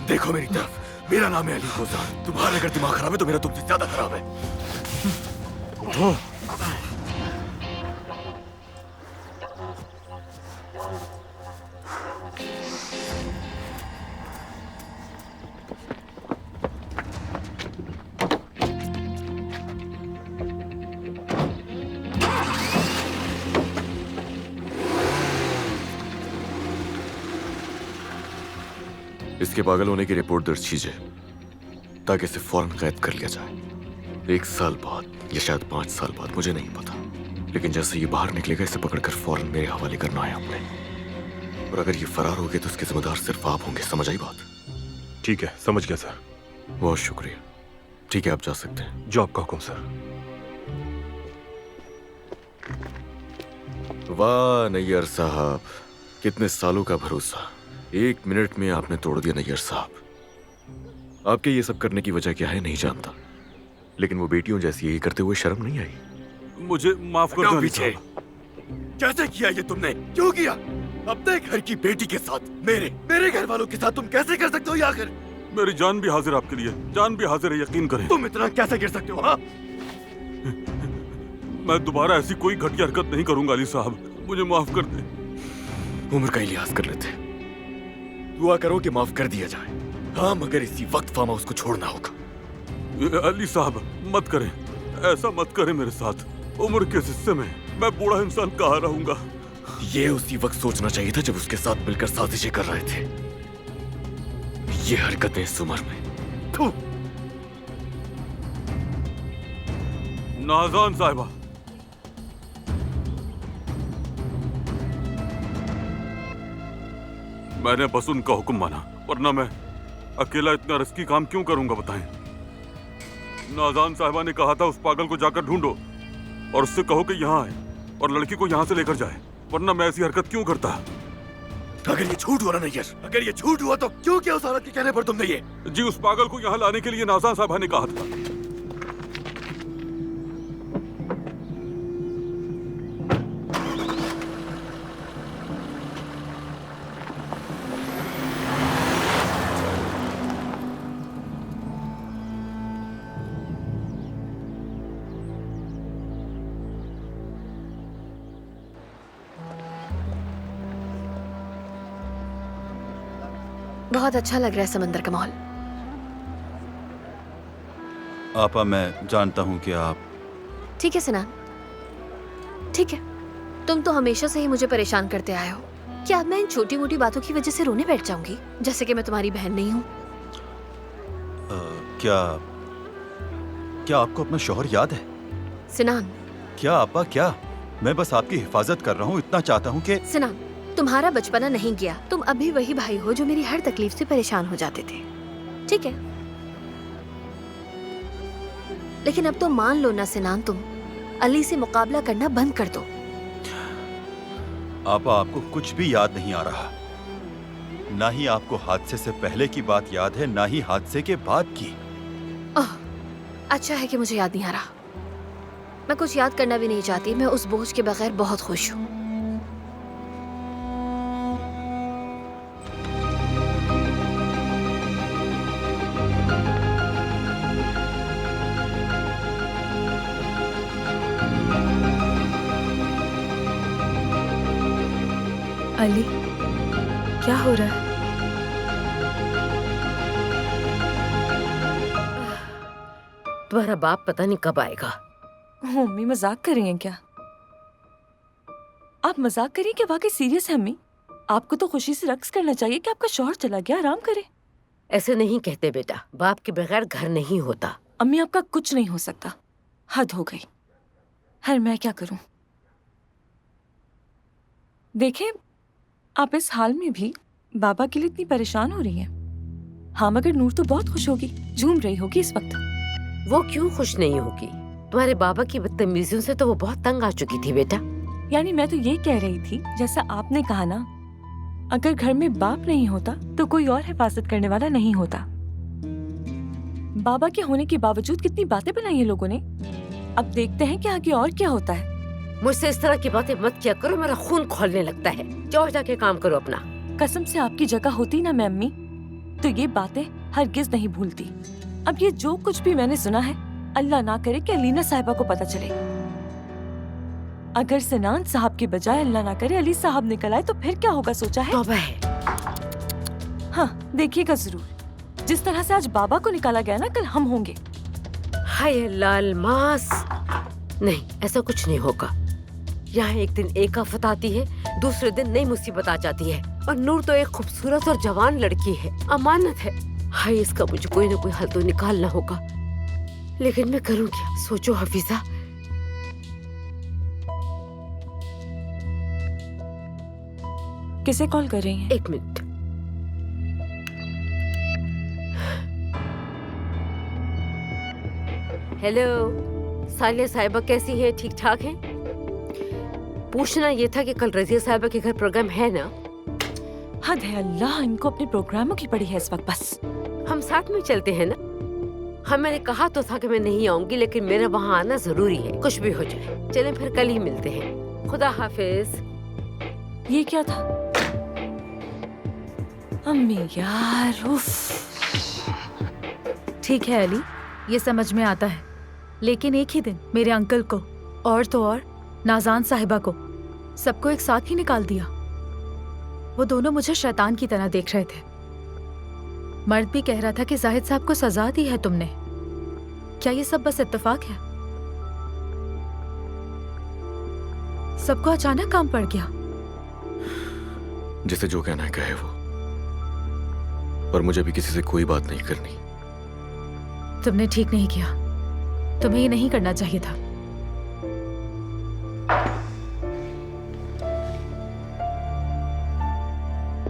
देखो मेरी तरफ, मेरा नाम है अली कोज़ान। तुम्हारा अगर दिमाग खराब है तो मेरा तुमसे ज्यादा खराब है। उठो। इसके पागल होने की रिपोर्ट दर्ज कीजिए ताकि इसे फौरन कैद कर लिया जाए। 1 साल बाद या शायद 5 साल बाद, मुझे नहीं पता, लेकिन जैसे ये बाहर निकलेगा इसे पकड़कर फौरन मेरे हवाले करना है आपने। और अगर ये फरार हो गए तो इसके जिम्मेदार सिर्फ आप होंगे। समझ आई बात? ठीक है, समझ गया सर। बहुत शुक्रिया। ठीक है, आप जा सकते हैं। जो आपका हुक्म सर। वाह नैयर साहब, कितने सालों का भरोसा। 1 मिनट में आपने तोड़ दिया नैयर साहब। आपके ये सब करने की वजह क्या है नहीं जानता, लेकिन वो बेटियों जैसी यही करते हुए शर्म नहीं आई? मुझे माफ कर दो पीछे। कैसे किया ये तुमने? क्यों किया? अपने घर की बेटी के साथ, मेरे घर वालों के साथ तुम कैसे कर सकते हो? ये आखिर मेरी जान भी हाजिर आपके लिए, जान भी हाजिर है, यकीन करें। तुम इतना कैसे गिर सकते हो? हाँ? मैं दोबारा ऐसी कोई घटिया हरकत नहीं करूंगा अली साहब, मुझे माफ कर दे। उम्र का ही लिहाज कर लेते, दुआ करो कि माफ कर दिया जाए। हाँ, मगर इसी वक्त फार्म हाउस को छोड़ना होगा। अली साहब मत करें, ऐसा मत करें मेरे साथ। उम्र के हिस्से में मैं बूढ़ा इंसान कहाँ रहूंगा। ये उसी वक्त सोचना चाहिए था जब उसके साथ मिलकर साजिशें कर रहे थे। ये हरकतें इस उम्र में। नाज़ान साहिबा, मैंने बस उनका हुक्म माना, वरना मैं अकेला इतना रिस्की काम क्यों करूंगा बताएं। नाज़ान साहिबा ने कहा था उस पागल को जाकर ढूंढो और उससे कहो कि यहाँ आए और लड़की को यहाँ से लेकर जाए, वरना मैं ऐसी हरकत क्यों करता। अगर ये झूठ हुआ ना नैयर, अगर ये झूठ हुआ तो क्यों किया उस औरत के कहने पर तुमने ये? जी, उस पागल को यहाँ लाने के लिए नाज़ान साहिबा ने कहा था। बहुत अच्छा लग रहा है समंदर का माहौल। आपा, मैं जानता हूँ कि आप। ठीक है सिनान, ठीक है। तुम तो हमेशा से ही मुझे परेशान करते आए हो। क्या अब मैं इन छोटी मोटी बातों की वजह से रोने बैठ जाऊंगी, जैसे कि मैं तुम्हारी बहन नहीं हूँ? क्या आपको अपना शौहर याद है? सिनान। क्या आपा, क्या? मैं बस आपकी हिफाजत कर रहा हूँ, इतना चाहता हूँ कि। सिनान, तुम्हारा बचपना नहीं गया। तुम अभी वही भाई हो जो मेरी हर तकलीफ से परेशान हो जाते थे, ठीक है? लेकिन अब तो मान लो ना सिनान, तुम अली से मुकाबला करना बंद कर दो। आपा, आपको कुछ भी याद नहीं आ रहा। ना ही आपको हादसे से पहले की बात याद है, ना ही हादसे के बाद की। अच्छा है कि मुझे याद नहीं आ रहा। मैं कुछ याद करना भी नहीं चाहती। मैं उस बोझ के बगैर बहुत खुश हूँ। अली, क्या हो रहा है? तुम्हारा बाप पता नहीं कब आएगा। मम्मी मजाक कर रही हैं क्या? आप मजाक करिए क्या वाकई सीरियस है अम्मी? आपको तो खुशी से रक्स करना चाहिए कि आपका शौहर चला गया, आराम करे। ऐसे नहीं कहते बेटा, बाप के बगैर घर नहीं होता। अम्मी आपका कुछ नहीं हो सकता, हद हो गई। हर मैं क्या करूं? देखें, आप इस हाल में भी बाबा के लिए इतनी परेशान हो रही हैं। हाँ, मगर नूर तो बहुत खुश होगी, झूम रही होगी इस वक्त। वो क्यों खुश नहीं होगी? तुम्हारे बाबा की बदतमीजियों से तो वो बहुत तंग आ चुकी थी बेटा। यानी मैं तो ये कह रही थी, जैसा आपने कहा ना, अगर घर में बाप नहीं होता तो कोई और हिफाजत करने वाला नहीं होता। बाबा के होने के बावजूद कितनी बातें बनाई है लोगों ने। अब देखते हैं कि आगे और क्या होता है। मुझसे इस तरह की बातें मत किया करो, मेरा खून खोलने लगता है। जाओ जाके काम करो अपना। कसम से आपकी जगह होती ना मैं अम्मी, तो ये बातें हरगिज नहीं भूलती। अब ये जो कुछ भी मैंने सुना है, अल्लाह ना करे कि अलीना साहिबा को पता चले। अगर सिनान साहब के बजाय अल्लाह ना करे अली साहब निकल आए तो फिर क्या होगा, सोचा है? तौबा है। हाँ, देखिएगा जरूर। जिस तरह से आज बाबा को निकाला गया ना, कल हम होंगे। हाय लाल मास, नहीं ऐसा कुछ नहीं होगा। यहाँ एक दिन एक आफत आती है, दूसरे दिन नई मुसीबत आ जाती है। और नूर तो एक खूबसूरत और जवान लड़की है, अमानत है। हाय, इसका मुझे कोई ना कोई हल तो निकालना होगा, लेकिन मैं करूँ क्या? सोचो हफीजा। किसे कॉल कर रही हैं? एक मिनट। हेलो, सालिया साहिबा कैसी हैं? ठीक ठाक हैं? पूछना ये था कि कल रजिया साहिबा के घर प्रोग्राम है ना? हद है अल्लाह, इनको अपने प्रोग्रामों की पड़ी है इस वक्त। बस हम साथ में चलते हैं ना। हाँ, मैंने कहा तो था कि मैं नहीं आऊंगी, लेकिन मेरा वहाँ आना जरूरी है, कुछ भी हो जाए। चलें फिर कल ही मिलते हैं। खुदा हाफिज। ये क्या था? अम्मी यार, उफ। ठीक है अली, ये समझ में आता है, लेकिन एक ही दिन मेरे अंकल को और तो और नाजान साहिबा को, सबको एक साथ ही निकाल दिया। वो दोनों मुझे शैतान की तरह देख रहे थे। मर्द भी कह रहा था कि जाहिद साहब को सजा दी है तुमने। क्या ये सब बस इत्तेफाक है? सबको अचानक काम पड़ गया। जिसे जो कहना है कहे वो, और मुझे भी किसी से कोई बात नहीं करनी। तुमने ठीक नहीं किया, तुम्हें ये नहीं करना चाहिए था।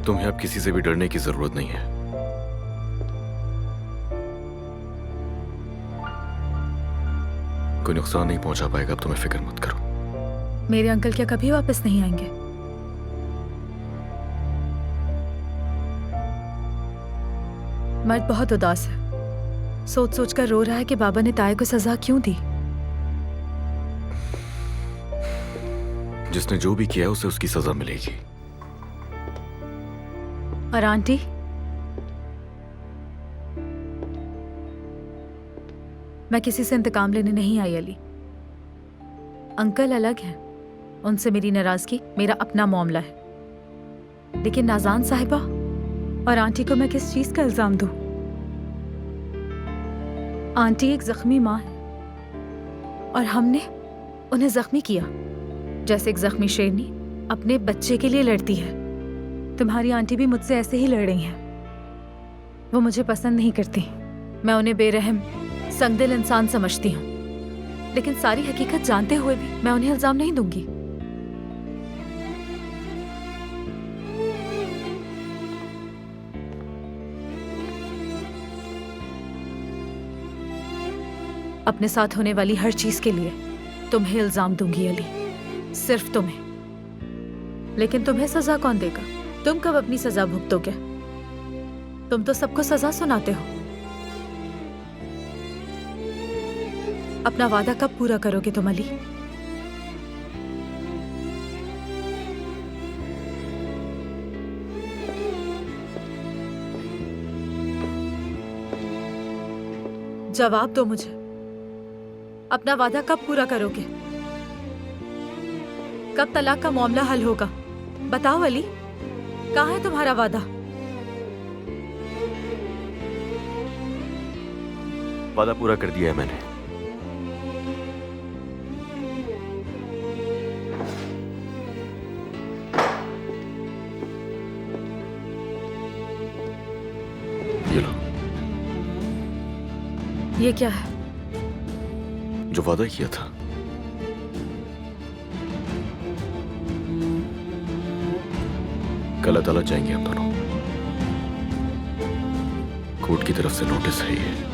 तुम्हें अब किसी से भी डरने की जरूरत नहीं है। कोई नुकसान नहीं पहुंचा पाएगा, अब तुम्हें फिक्र मत करो। मेरे अंकल क्या कभी वापस नहीं आएंगे? मर्द बहुत उदास है, सोच सोच कर रो रहा है कि बाबा ने ताए को सजा क्यों दी। जिसने जो भी किया है उसे उसकी सजा मिलेगी। और आंटी? मैं किसी से इंतकाम लेने नहीं आई अली। अंकल अलग हैं, उनसे मेरी नाराजगी मेरा अपना मामला है। लेकिन नाजान साहिबा और आंटी को मैं किस चीज का इल्जाम दूं? आंटी एक जख्मी माँ है और हमने उन्हें जख्मी किया, जैसे एक जख्मी शेरनी अपने बच्चे के लिए लड़ती है। तुम्हारी आंटी भी मुझसे ऐसे ही लड़ रही हैं। वो मुझे पसंद नहीं करती, मैं उन्हें बेरहम संगदिल इंसान समझती हूँ, लेकिन सारी हकीकत जानते हुए भी मैं उन्हें इल्जाम नहीं दूंगी। अपने साथ होने वाली हर चीज के लिए तुम्हें इल्जाम दूंगी अली, सिर्फ तुम्हें। लेकिन तुम्हें सजा कौन देगा? तुम कब अपनी सजा भुगतोगे? तुम तो सबको सजा सुनाते हो। अपना वादा कब पूरा करोगे तुम अली? जवाब दो मुझे, अपना वादा कब पूरा करोगे? कब तलाक का मामला हल होगा? बताओ अली, कहाँ है तुम्हारा वादा? वादा पूरा कर दिया है मैंने। ये लो। ये क्या है? जो वादा किया था। कल अदालत जाएंगे हम दोनों। कोर्ट की तरफ से नोटिस है ये।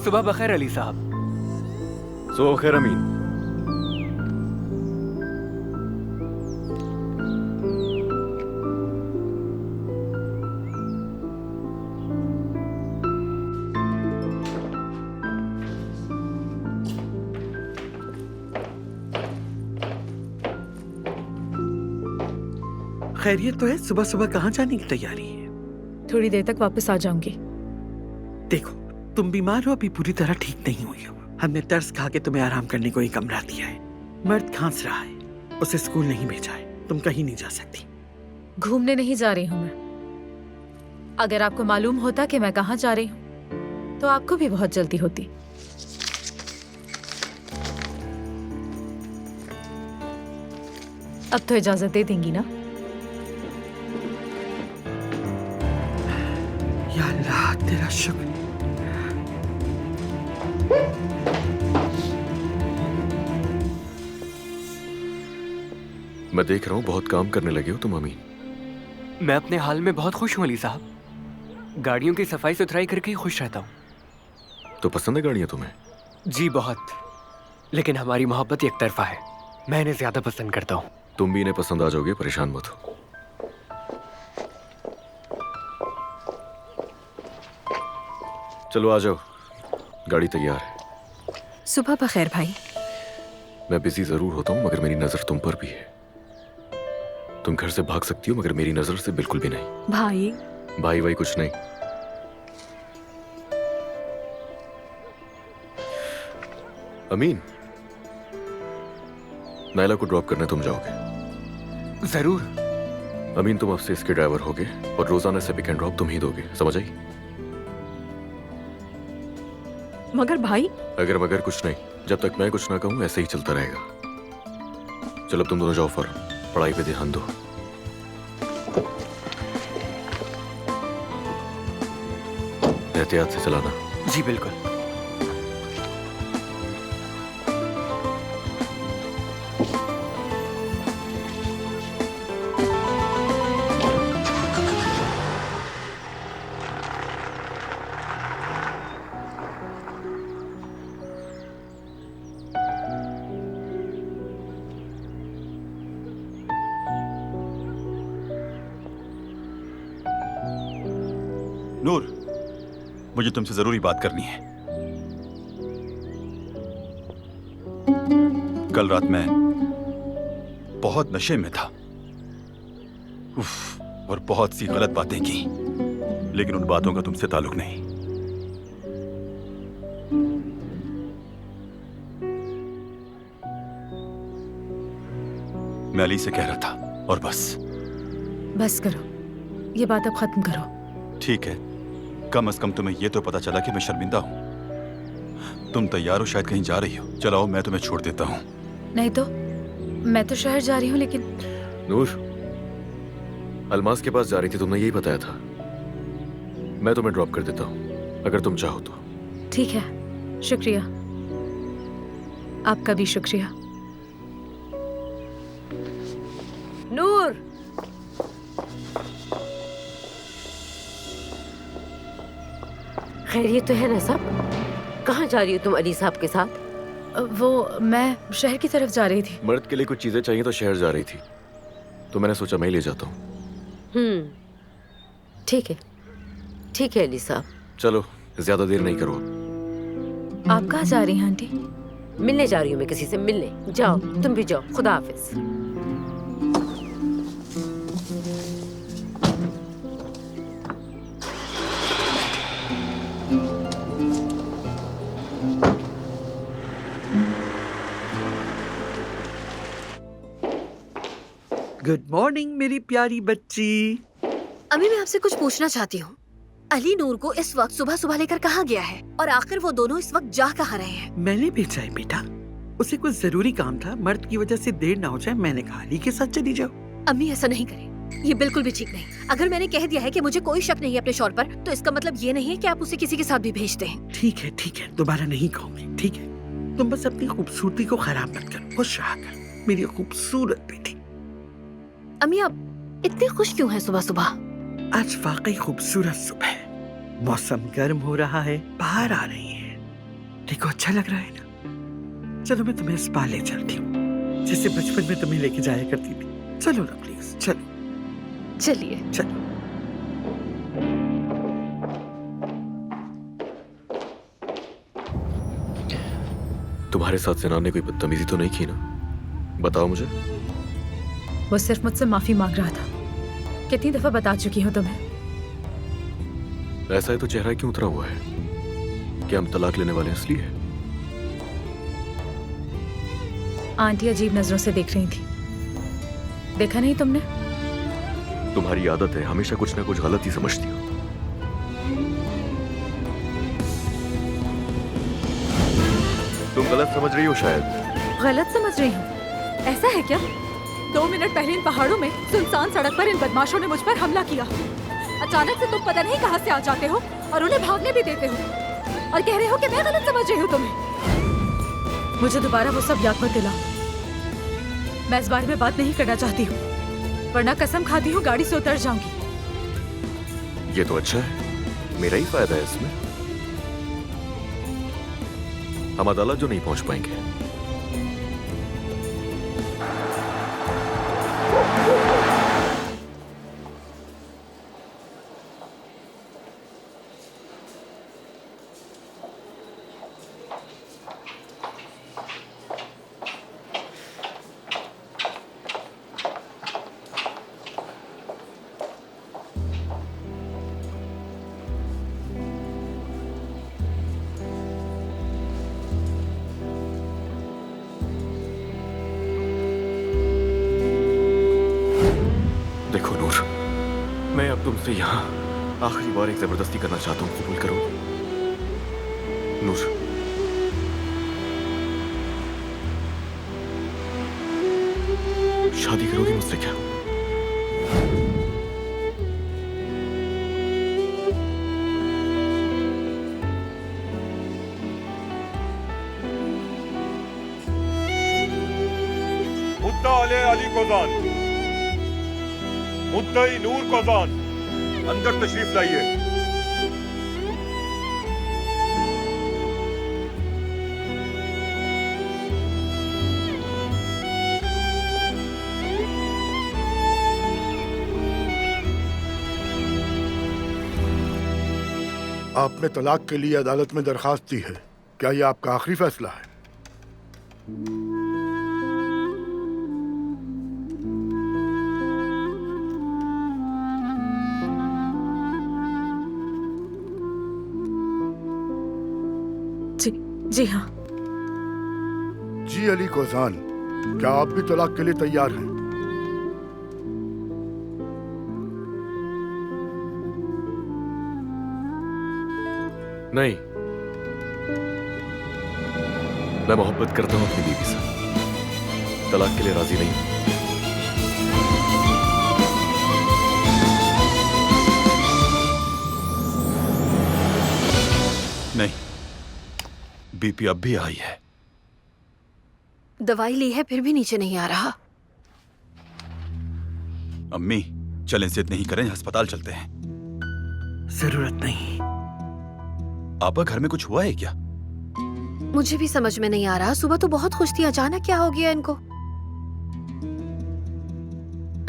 सुबह बखैर अली साहब। सुबह बखैर अमीन। खैरियत तो है? सुबह सुबह कहाँ जाने की तैयारी है? थोड़ी देर तक वापस आ जाऊंगी। देखो, तुम बीमार हो, अभी पूरी तरह ठीक नहीं हुई हो। हमने तरस खा के तुम्हें आराम करने को ही कमरा दिया है। मर्द खांस रहा है, उसे स्कूल नहीं भेजा है। तुम कहीं नहीं जा सकती। घूमने नहीं जा रही हूँ मैं। अगर आपको मालूम होता कि मैं कहाँ जा रही हूँ तो आपको भी बहुत जल्दी होती। अब तो इजाजत दे देंगी ना? या अल्लाह, तेरा शुक्र। मैं देख रहा हूँ बहुत काम करने लगे हो तुम अमीन। मैं अपने हाल में बहुत खुश हूँ अली साहब। गाड़ियों की सफाई सुथराई करके ही खुश रहता हूँ। तो पसंद है गाड़ियाँ तुम्हें? जी बहुत, लेकिन हमारी मोहब्बत एक तरफा है। मैं इन्हें ज्यादा पसंद करता हूँ। तुम भी इन्हें पसंद आ जाओगे, परेशान मत हो। चलो आ जाओ, गाड़ी तैयार है। सुबह बखैर भाई। मैं बिजी जरूर होता हूँ मगर मेरी नजर तुम पर भी है। तुम घर से भाग सकती हो मगर मेरी नजर से बिल्कुल भी नहीं। भाई भाई भाई कुछ नहीं। अमीन, नायला को ड्रॉप करने तुम जाओगे? जरूर। अमीन, तुम अब से इसके ड्राइवर होगे और रोजाना से पिक एंड ड्रॉप तुम ही दोगे, समझ आई? मगर भाई। अगर कुछ नहीं, जब तक मैं कुछ ना कहूं ऐसे ही चलता रहेगा। चलो अब तुम दोनों जाओ फौरन। पढ़ाई पे ध्यान दो। एहतियात से चलाना। जी बिल्कुल। नूर, मुझे तुमसे जरूरी बात करनी है। कल रात मैं बहुत नशे में था। उफ, और बहुत सी गलत बातें की, लेकिन उन बातों का तुमसे ताल्लुक नहीं। मैं अली से कह रहा था और बस। बस करो, ये बात अब खत्म करो। ठीक है, कम से कम तुम्हें यह तो पता चला कि मैं शर्मिंदा हूं। तुम तैयार हो, शायद कहीं जा रही हो। चलाओ, मैं तुम्हें छोड़ देता हूं। नहीं तो मैं तो शहर जा रही हूँ, लेकिन नूर, अलमास के पास जा रही थी, तुमने यही बताया था। मैं तुम्हें ड्रॉप कर देता हूँ अगर तुम चाहो तो। ठीक है, शुक्रिया। आपका भी शुक्रिया। नूर, खैरियत तो है ना सब? कहाँ जा रही हो तुम अली साहब के साथ? वो मैं शहर की तरफ जा रही थी। मर्द के लिए कुछ चीजें चाहिए तो शहर जा रही थी, तो मैंने सोचा मैं ही ले जाता हूँ। ठीक है, ठीक है अली साहब। चलो, ज्यादा देर नहीं करो। आप कहाँ जा रही हैं आंटी? मिलने जा रही हूँ मैं किसी से, मिलने। जाओ, तुम भी जाओ। खुदा हाफिज। गुड मॉर्निंग मेरी प्यारी बच्ची। अम्मी, मैं आपसे कुछ पूछना चाहती हूँ। अली नूर को इस वक्त सुबह सुबह लेकर कहाँ गया है, और आखिर वो दोनों इस वक्त जा कहाँ रहे हैं? मैंने भेजा है बेटा, उसे कुछ जरूरी काम था। मर्द की वजह से देर ना हो जाए, मैंने कहा अली के साथ चली जाओ। अम्मी, ऐसा नहीं करें, ये बिल्कुल भी ठीक नहीं। अगर मैंने कह दिया है कि मुझे कोई शक नहीं है अपने शौहर पर, तो इसका मतलब ये नहीं है कि आप उसे किसी के साथ भी भेजते हैं। ठीक है, दोबारा नहीं कहूँगी। ठीक है, तुम बस अपनी खूबसूरती को खराब मत करो, खुश रहा कर मेरी खूबसूरत बेटी। अम्मी, आप इतनी खुश क्यों हैं सुबह सुबह? आज वाकई खूबसूरत सुबह है, मौसम गर्म हो रहा है, बाहर आ रही है। देखो, अच्छा लग रहा है ना? चलो मैं तुम्हें स्पा ले चलती हूँ, जैसे बचपन में तुम्हें लेके जाया करती थी। चलो ना प्लीज, चलो। चलिए। चलो। तुम्हारे साथ सिना ने कोई बदतमीजी तो नहीं की ना? बताओ मुझे। वो सिर्फ मुझसे माफी मांग रहा था। कितनी दफा बता चुकी हूँ तुम्हें। ऐसा है तो चेहरा क्यों उतरा हुआ है? क्या हम तलाक लेने वाले हैं इसलिए? आंटी अजीब नजरों से देख रही थी, देखा नहीं तुमने? तुम्हारी आदत है, हमेशा कुछ ना कुछ गलत ही समझती हो। तुम गलत समझ रही हो शायद। गलत समझ रही हूँ? ऐसा है क्या? 2 मिनट पहले इन पहाड़ों में सुनसान सड़क पर इन बदमाशों ने मुझ पर हमला किया। अचानक से तुम पता नहीं कहां से आ जाते हो और उन्हें भागने भी देते हो, और कह रहे हो कि मैं गलत समझ रही हूँ तुम्हें। मुझे दोबारा वो सब याद मत दिला। मैं इस बारे में बात नहीं करना चाहती हूँ, वरना कसम खाती हूँ गाड़ी से उतर जाऊंगी। ये तो अच्छा है, मेरा ही फायदा है इसमें। हम अदालत जो नहीं पहुंच पाएंगे। देखो नूर, मैं अब तुमसे यहाँ आखिरी बार एक जबरदस्ती करना चाहता हूँ, कबूल करो? नूर, शादी करोगी मुझसे क्या? मुद्दा अली कोजान, मुद्दई नूर कोजान, अंदर तशरीफ लाइए। आपने तलाक के लिए अदालत में दरखास्त दी है, क्या यह आपका आखिरी फैसला है? जी हाँ। जी अली कोजान, क्या आप भी तलाक के लिए तैयार हैं? नहीं, मैं मोहब्बत करता हूं अपनी बीवी से, तलाक के लिए राजी नहीं हूं। नहीं, बीपी अब भी आई है। दवाई ली है फिर भी नीचे नहीं आ रहा। अम्मी, चलें जिद नहीं करें, अस्पताल चलते हैं। जरूरत नहीं। आपका घर में कुछ हुआ है क्या? मुझे भी समझ में नहीं आ रहा। सुबह तो बहुत खुश थी, अचानक क्या हो गया इनको?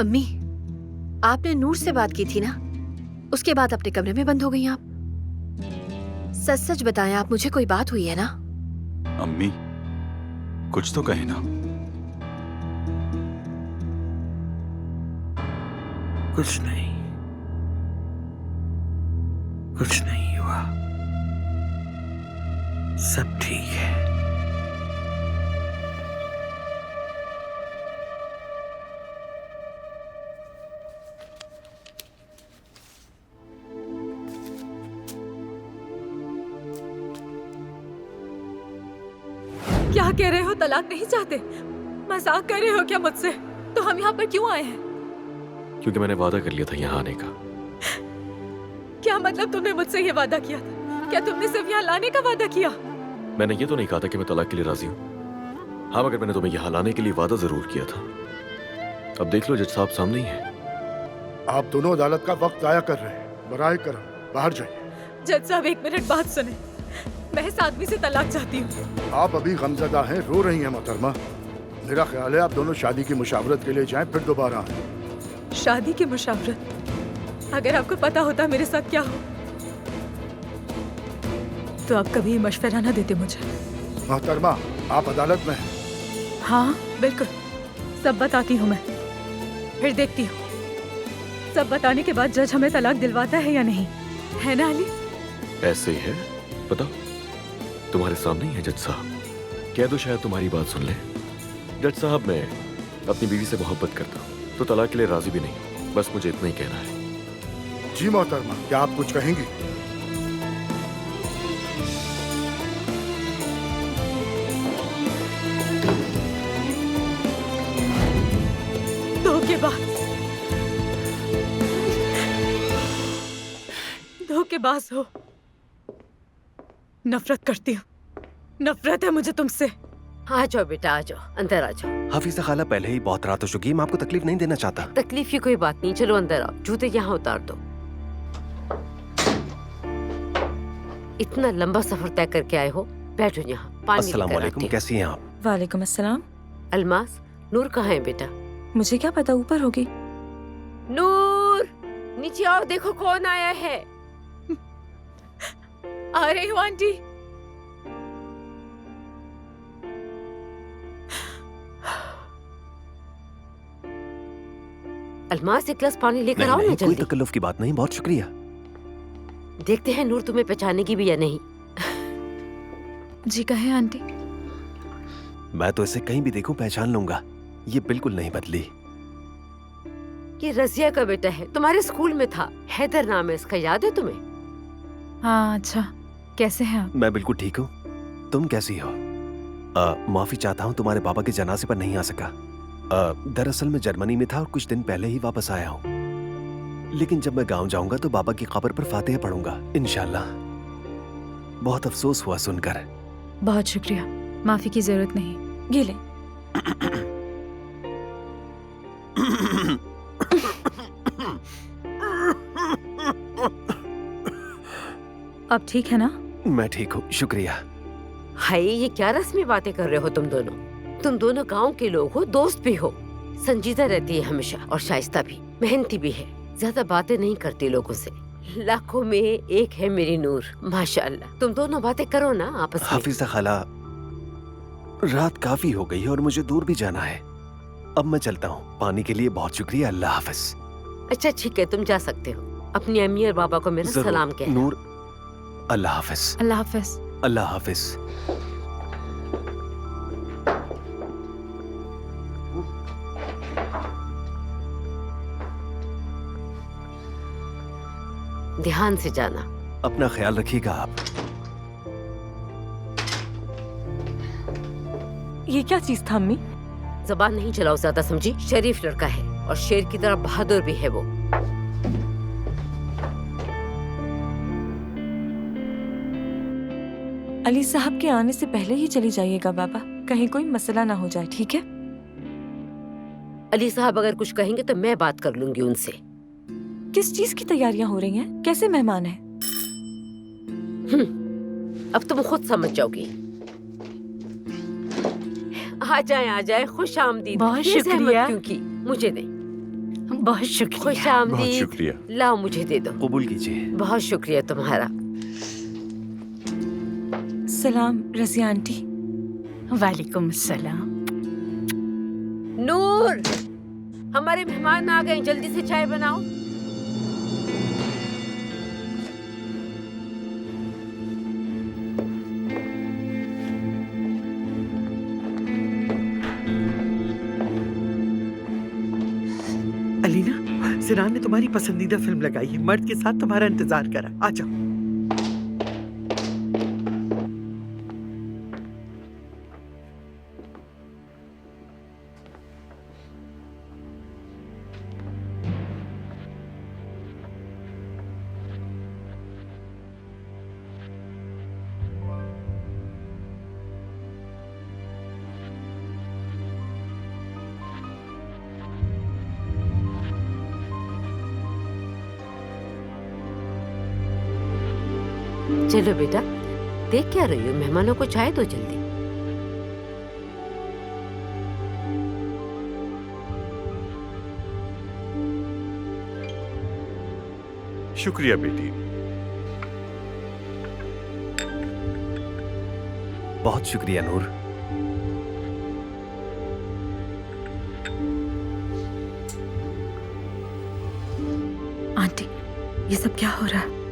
अम्मी, आपने नूर से बात की थी ना, उसके बाद अपने कमरे में बंद हो गई आप। सच सच बताएं आप, मुझे कोई बात हुई है ना? अम्मी, कुछ तो कहे ना। कुछ नहीं, कुछ नहीं हुआ, सब ठीक है। क्या कह रहे हो? तलाक नहीं चाहते? मजाक कर रहे हो क्या मुझसे? तो हम यहाँ पर क्यों आए हैं? क्योंकि मैंने वादा कर लिया था यहाँ आने का। क्या मतलब तुमने मुझसे ये वादा किया था? क्या तुमने सिर्फ यहाँ लाने का वादा किया? मैंने ये तो नहीं कहा था कि मैं तलाक के लिए राजी हूँ। हाँ, मगर मैंने तुम्हें यहाँ लाने के लिए वादा जरूर किया था। अब देख लो, जज साहब सामने ही है। आप दोनों अदालत का वक्त जाया कर रहे हैं। बराए करम बाहर जाइए। जज साहब, एक मिनट बात सुने। मैं इस आदमी से तलाक चाहती हूँ। आप अभी गमज़दा हैं, रो रही हैं मोहतरमा। मेरा ख्याल है आप दोनों शादी की मुशावरत के लिए जाएं, फिर दोबारा आएं। शादी की मुशावरत? अगर आपको पता होता मेरे साथ क्या हो तो आप कभी मशवरा ना देते मुझे। मोहतरमा, आप अदालत में हैं। हाँ बिल्कुल, सब बताती हूँ मैं, फिर देखती हूँ सब बताने के बाद जज हमें तलाक दिलवाता है या नहीं, है ना अली? ऐसे ही है, बताओ। तुम्हारे सामने ही है जज साहब, कह दो शायद तुम्हारी बात सुन ले। जज साहब, मैं अपनी बीवी से मोहब्बत करता हूँ तो तलाक के लिए राजी भी नहीं हूँ। बस मुझे इतना ही कहना है। जी मोहतरमा, क्या आप कुछ कहेंगी? धोखेबाज हो। नफरत करती हूँ, नफरत है मुझे तुमसे। आ जाओ बेटा, आ जाओ, अंदर आ जाओ। हाफिजा खाला, पहले ही बहुत रात हो चुकी है, मैं आपको तकलीफ नहीं देना चाहता। तकलीफ की कोई बात नहीं, चलो अंदर आओ। जूते यहाँ उतार दो। इतना लंबा सफर तय करके आए हो, बैठो यहाँ, पानी अस्सलाम लेकर वालेकुम, आती हूँ। कैसी हैं आप? वालेकुम अस्सलाम। अलमास, नूर कहाँ है बेटा? मुझे क्या पता, ऊपर होगी। नूर, नीचे आओ, देखो कौन आया है। आ रही हूँ आंटी। अलमास, एक गिलास पानी लेकर आओ ना कोई जल्दी। तकल्लुफ की बात नहीं, बहुत शुक्रिया। देखते हैं नूर तुम्हें पहचानेगी भी या नहीं। जी कहे आंटी। मैं तो इसे कहीं भी देखूं पहचान लूंगा, ये बिल्कुल नहीं बदली। ये रजिया का बेटा है, तुम्हारे स्कूल में था, हैदर नाम है इसका, याद है तुम्हें? हाँ अच्छा, कैसे हैं आप? मैं बिल्कुल ठीक हूँ, तुम कैसी हो? माफी चाहता हूँ, तुम्हारे पापा के जनाजे पर नहीं आ सका। दरअसल मैं जर्मनी में था और कुछ दिन पहले ही वापस आया हूँ। लेकिन जब मैं गांव जाऊंगा तो बाबा की कब्र पर फातिहा पढ़ूंगा इंशाल्लाह। बहुत अफसोस हुआ सुनकर। बहुत शुक्रिया, माफी की जरूरत नहीं। ये ले। अब ठीक है ना? मैं ठीक हूँ, शुक्रिया। हाय, ये क्या रस्मी बातें कर रहे हो तुम दोनों? तुम दोनों गांव के लोग हो, दोस्त भी हो। संजीदा रहती है हमेशा और शाइस्ता भी, मेहनती भी है, ज्यादा बातें नहीं करती लोगों से। लाखों में एक है मेरी नूर, माशाअल्लाह। तुम दोनों बातें करो ना आपस में। हाफिजा खाला, रात काफी हो गई है और मुझे दूर भी जाना है। अब मैं चलता हूँ। पानी के लिए बहुत शुक्रिया। अल्लाह हाफिज। अच्छा ठीक है, तुम जा सकते हो। अपनी अम्मी और बाबा को मेरा सलाम कहना। नूर, अल्लाह हाफिज। अल्लाह हाफिज। अल्लाह हाफिज। ध्यान से जाना। अपना ख्याल रखिएगा आप। ये क्या चीज था अम्मी? जबान नहीं चलाओ ज्यादा, समझी? शरीफ लड़का है और शेर की तरह बहादुर भी है वो। अली साहब के आने से पहले ही चली जाइएगा बाबा, कहीं कोई मसला ना हो जाए, ठीक है? अली साहब अगर कुछ कहेंगे तो मैं बात कर लूंगी उनसे। किस चीज की तैयारियां हो रही हैं? कैसे मेहमान हैं? अब तुम खुद समझ जाओगी। आ जाए, खुश आमदीद। बहुत शुक्रिया। क्योंकि मुझे दे। बहुत शुक्रिया। खुश आमदीद। लाओ मुझे दे दो। कबूल कीजिए। बहुत शुक्रिया तुम्हारा। सलाम रजिया आंटी। वालेकुम सलाम। नूर, हमारे मेहमान आ गए, जल्दी से चाय बनाओ। अलीना, सिनान ने तुम्हारी पसंदीदा फिल्म लगाई है, मर्द के साथ तुम्हारा इंतजार करा। आ जाओ। चलो बेटा, देख क्या रही हो? मेहमानों को चाय दो जल्दी। शुक्रिया बेटी। बहुत शुक्रिया नूर। आंटी, ये सब क्या हो रहा है?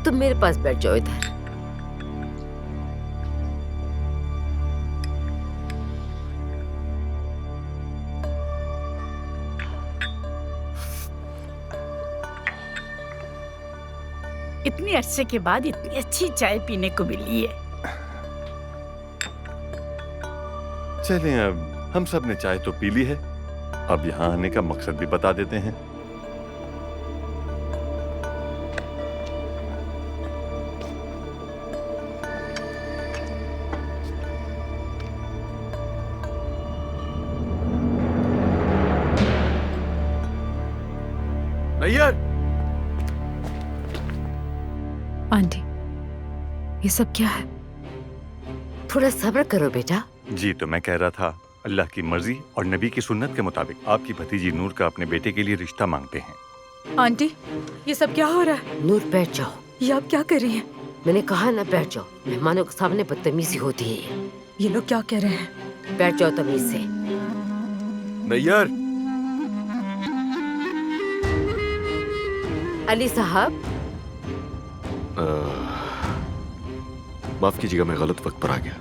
तुम मेरे पास बैठ जाओ इधर। इतने अरसे के बाद इतनी अच्छी चाय पीने को मिली है। चलें, अब हम सब ने चाय तो पी ली है, अब यहाँ आने का मकसद भी बता देते हैं। नैयर! आंटी, ये सब क्या है? थोड़ा सब्र करो बेटा। जी, तो मैं कह रहा था, अल्लाह की मर्जी और नबी की सुन्नत के मुताबिक आपकी भतीजी नूर का अपने बेटे के लिए रिश्ता मांगते हैं। आंटी, ये सब क्या हो रहा है? नूर बैठ जाओ। ये आप क्या कर रही हैं? मैंने कहा ना बैठ जाओ, मेहमानों के सामने बदतमीजी होती है। ये लोग क्या कह रहे हैं? बैठ जाओ तमीज से। नैयर! अली साहब, माफ कीजिएगा, मैं गलत वक्त पर आ गया।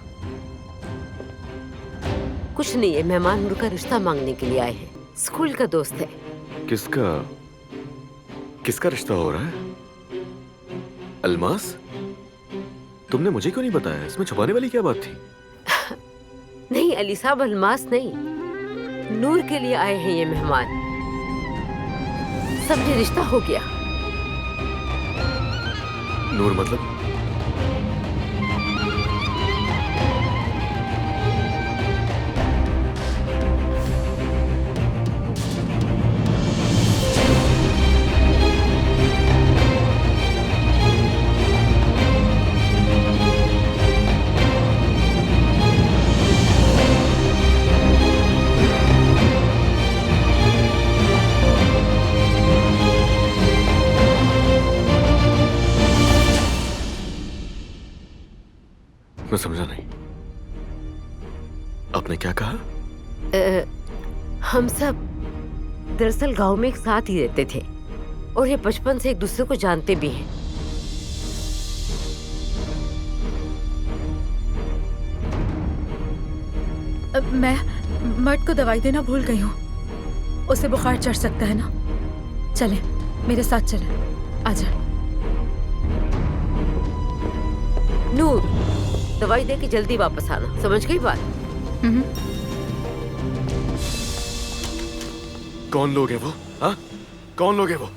कुछ नहीं है, मेहमान नूर का रिश्ता मांगने के लिए आए हैं। स्कूल का दोस्त है। किसका? किसका रिश्ता हो रहा है? अल्मास? तुमने मुझे क्यों नहीं बताया? इसमें छुपाने वाली क्या बात थी? नहीं अली साहब, अल्मास नहीं, नूर के लिए आए हैं ये मेहमान। समझे, रिश्ता हो गया। नूर मतलब? मैं समझा नहीं, आपने क्या कहा? हम सब दरअसल गांव में एक साथ ही रहते थे और ये बचपन से एक दूसरे को जानते भी हैं। मैं मर्द को दवाई देना भूल गई हूँ, उसे बुखार चढ़ सकता है ना। चले मेरे साथ चले, आजा। नूर, दवाई दे के जल्दी वापस आना, समझ गई बात? कौन लोग है वो? हाँ, कौन लोग है वो?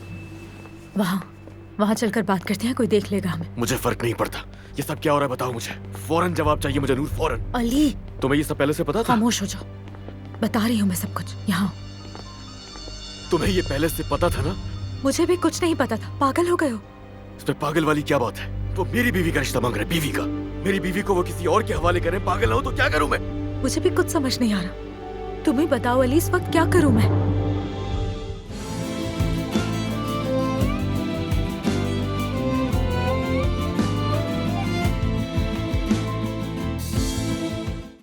वहाँ चलकर बात करते हैं, कोई देख लेगा हमें। मुझे फर्क नहीं पड़ता, ये सब क्या हो रहा है बताओ मुझे। फौरन जवाब चाहिए मुझे नूर, फौरन। अली, तुम्हें ये सब पहले से पता था? खामोश हो जाओ, बता रही हूँ मैं सब कुछ। यहाँ तुम्हें ये पहले से पता था ना? मुझे भी कुछ नहीं पता था। पागल हो गए हो? इसमें पागल वाली क्या बात है? वो मेरी बीवी का रिश्ता मांग रहे, बीवी का। मेरी बीवी को वो किसी और के हवाले करे, पागल हो तो क्या करूं मैं? मुझे भी कुछ समझ नहीं आ रहा। तुम्हें बताओ अली, इस वक्त क्या करूं मैं?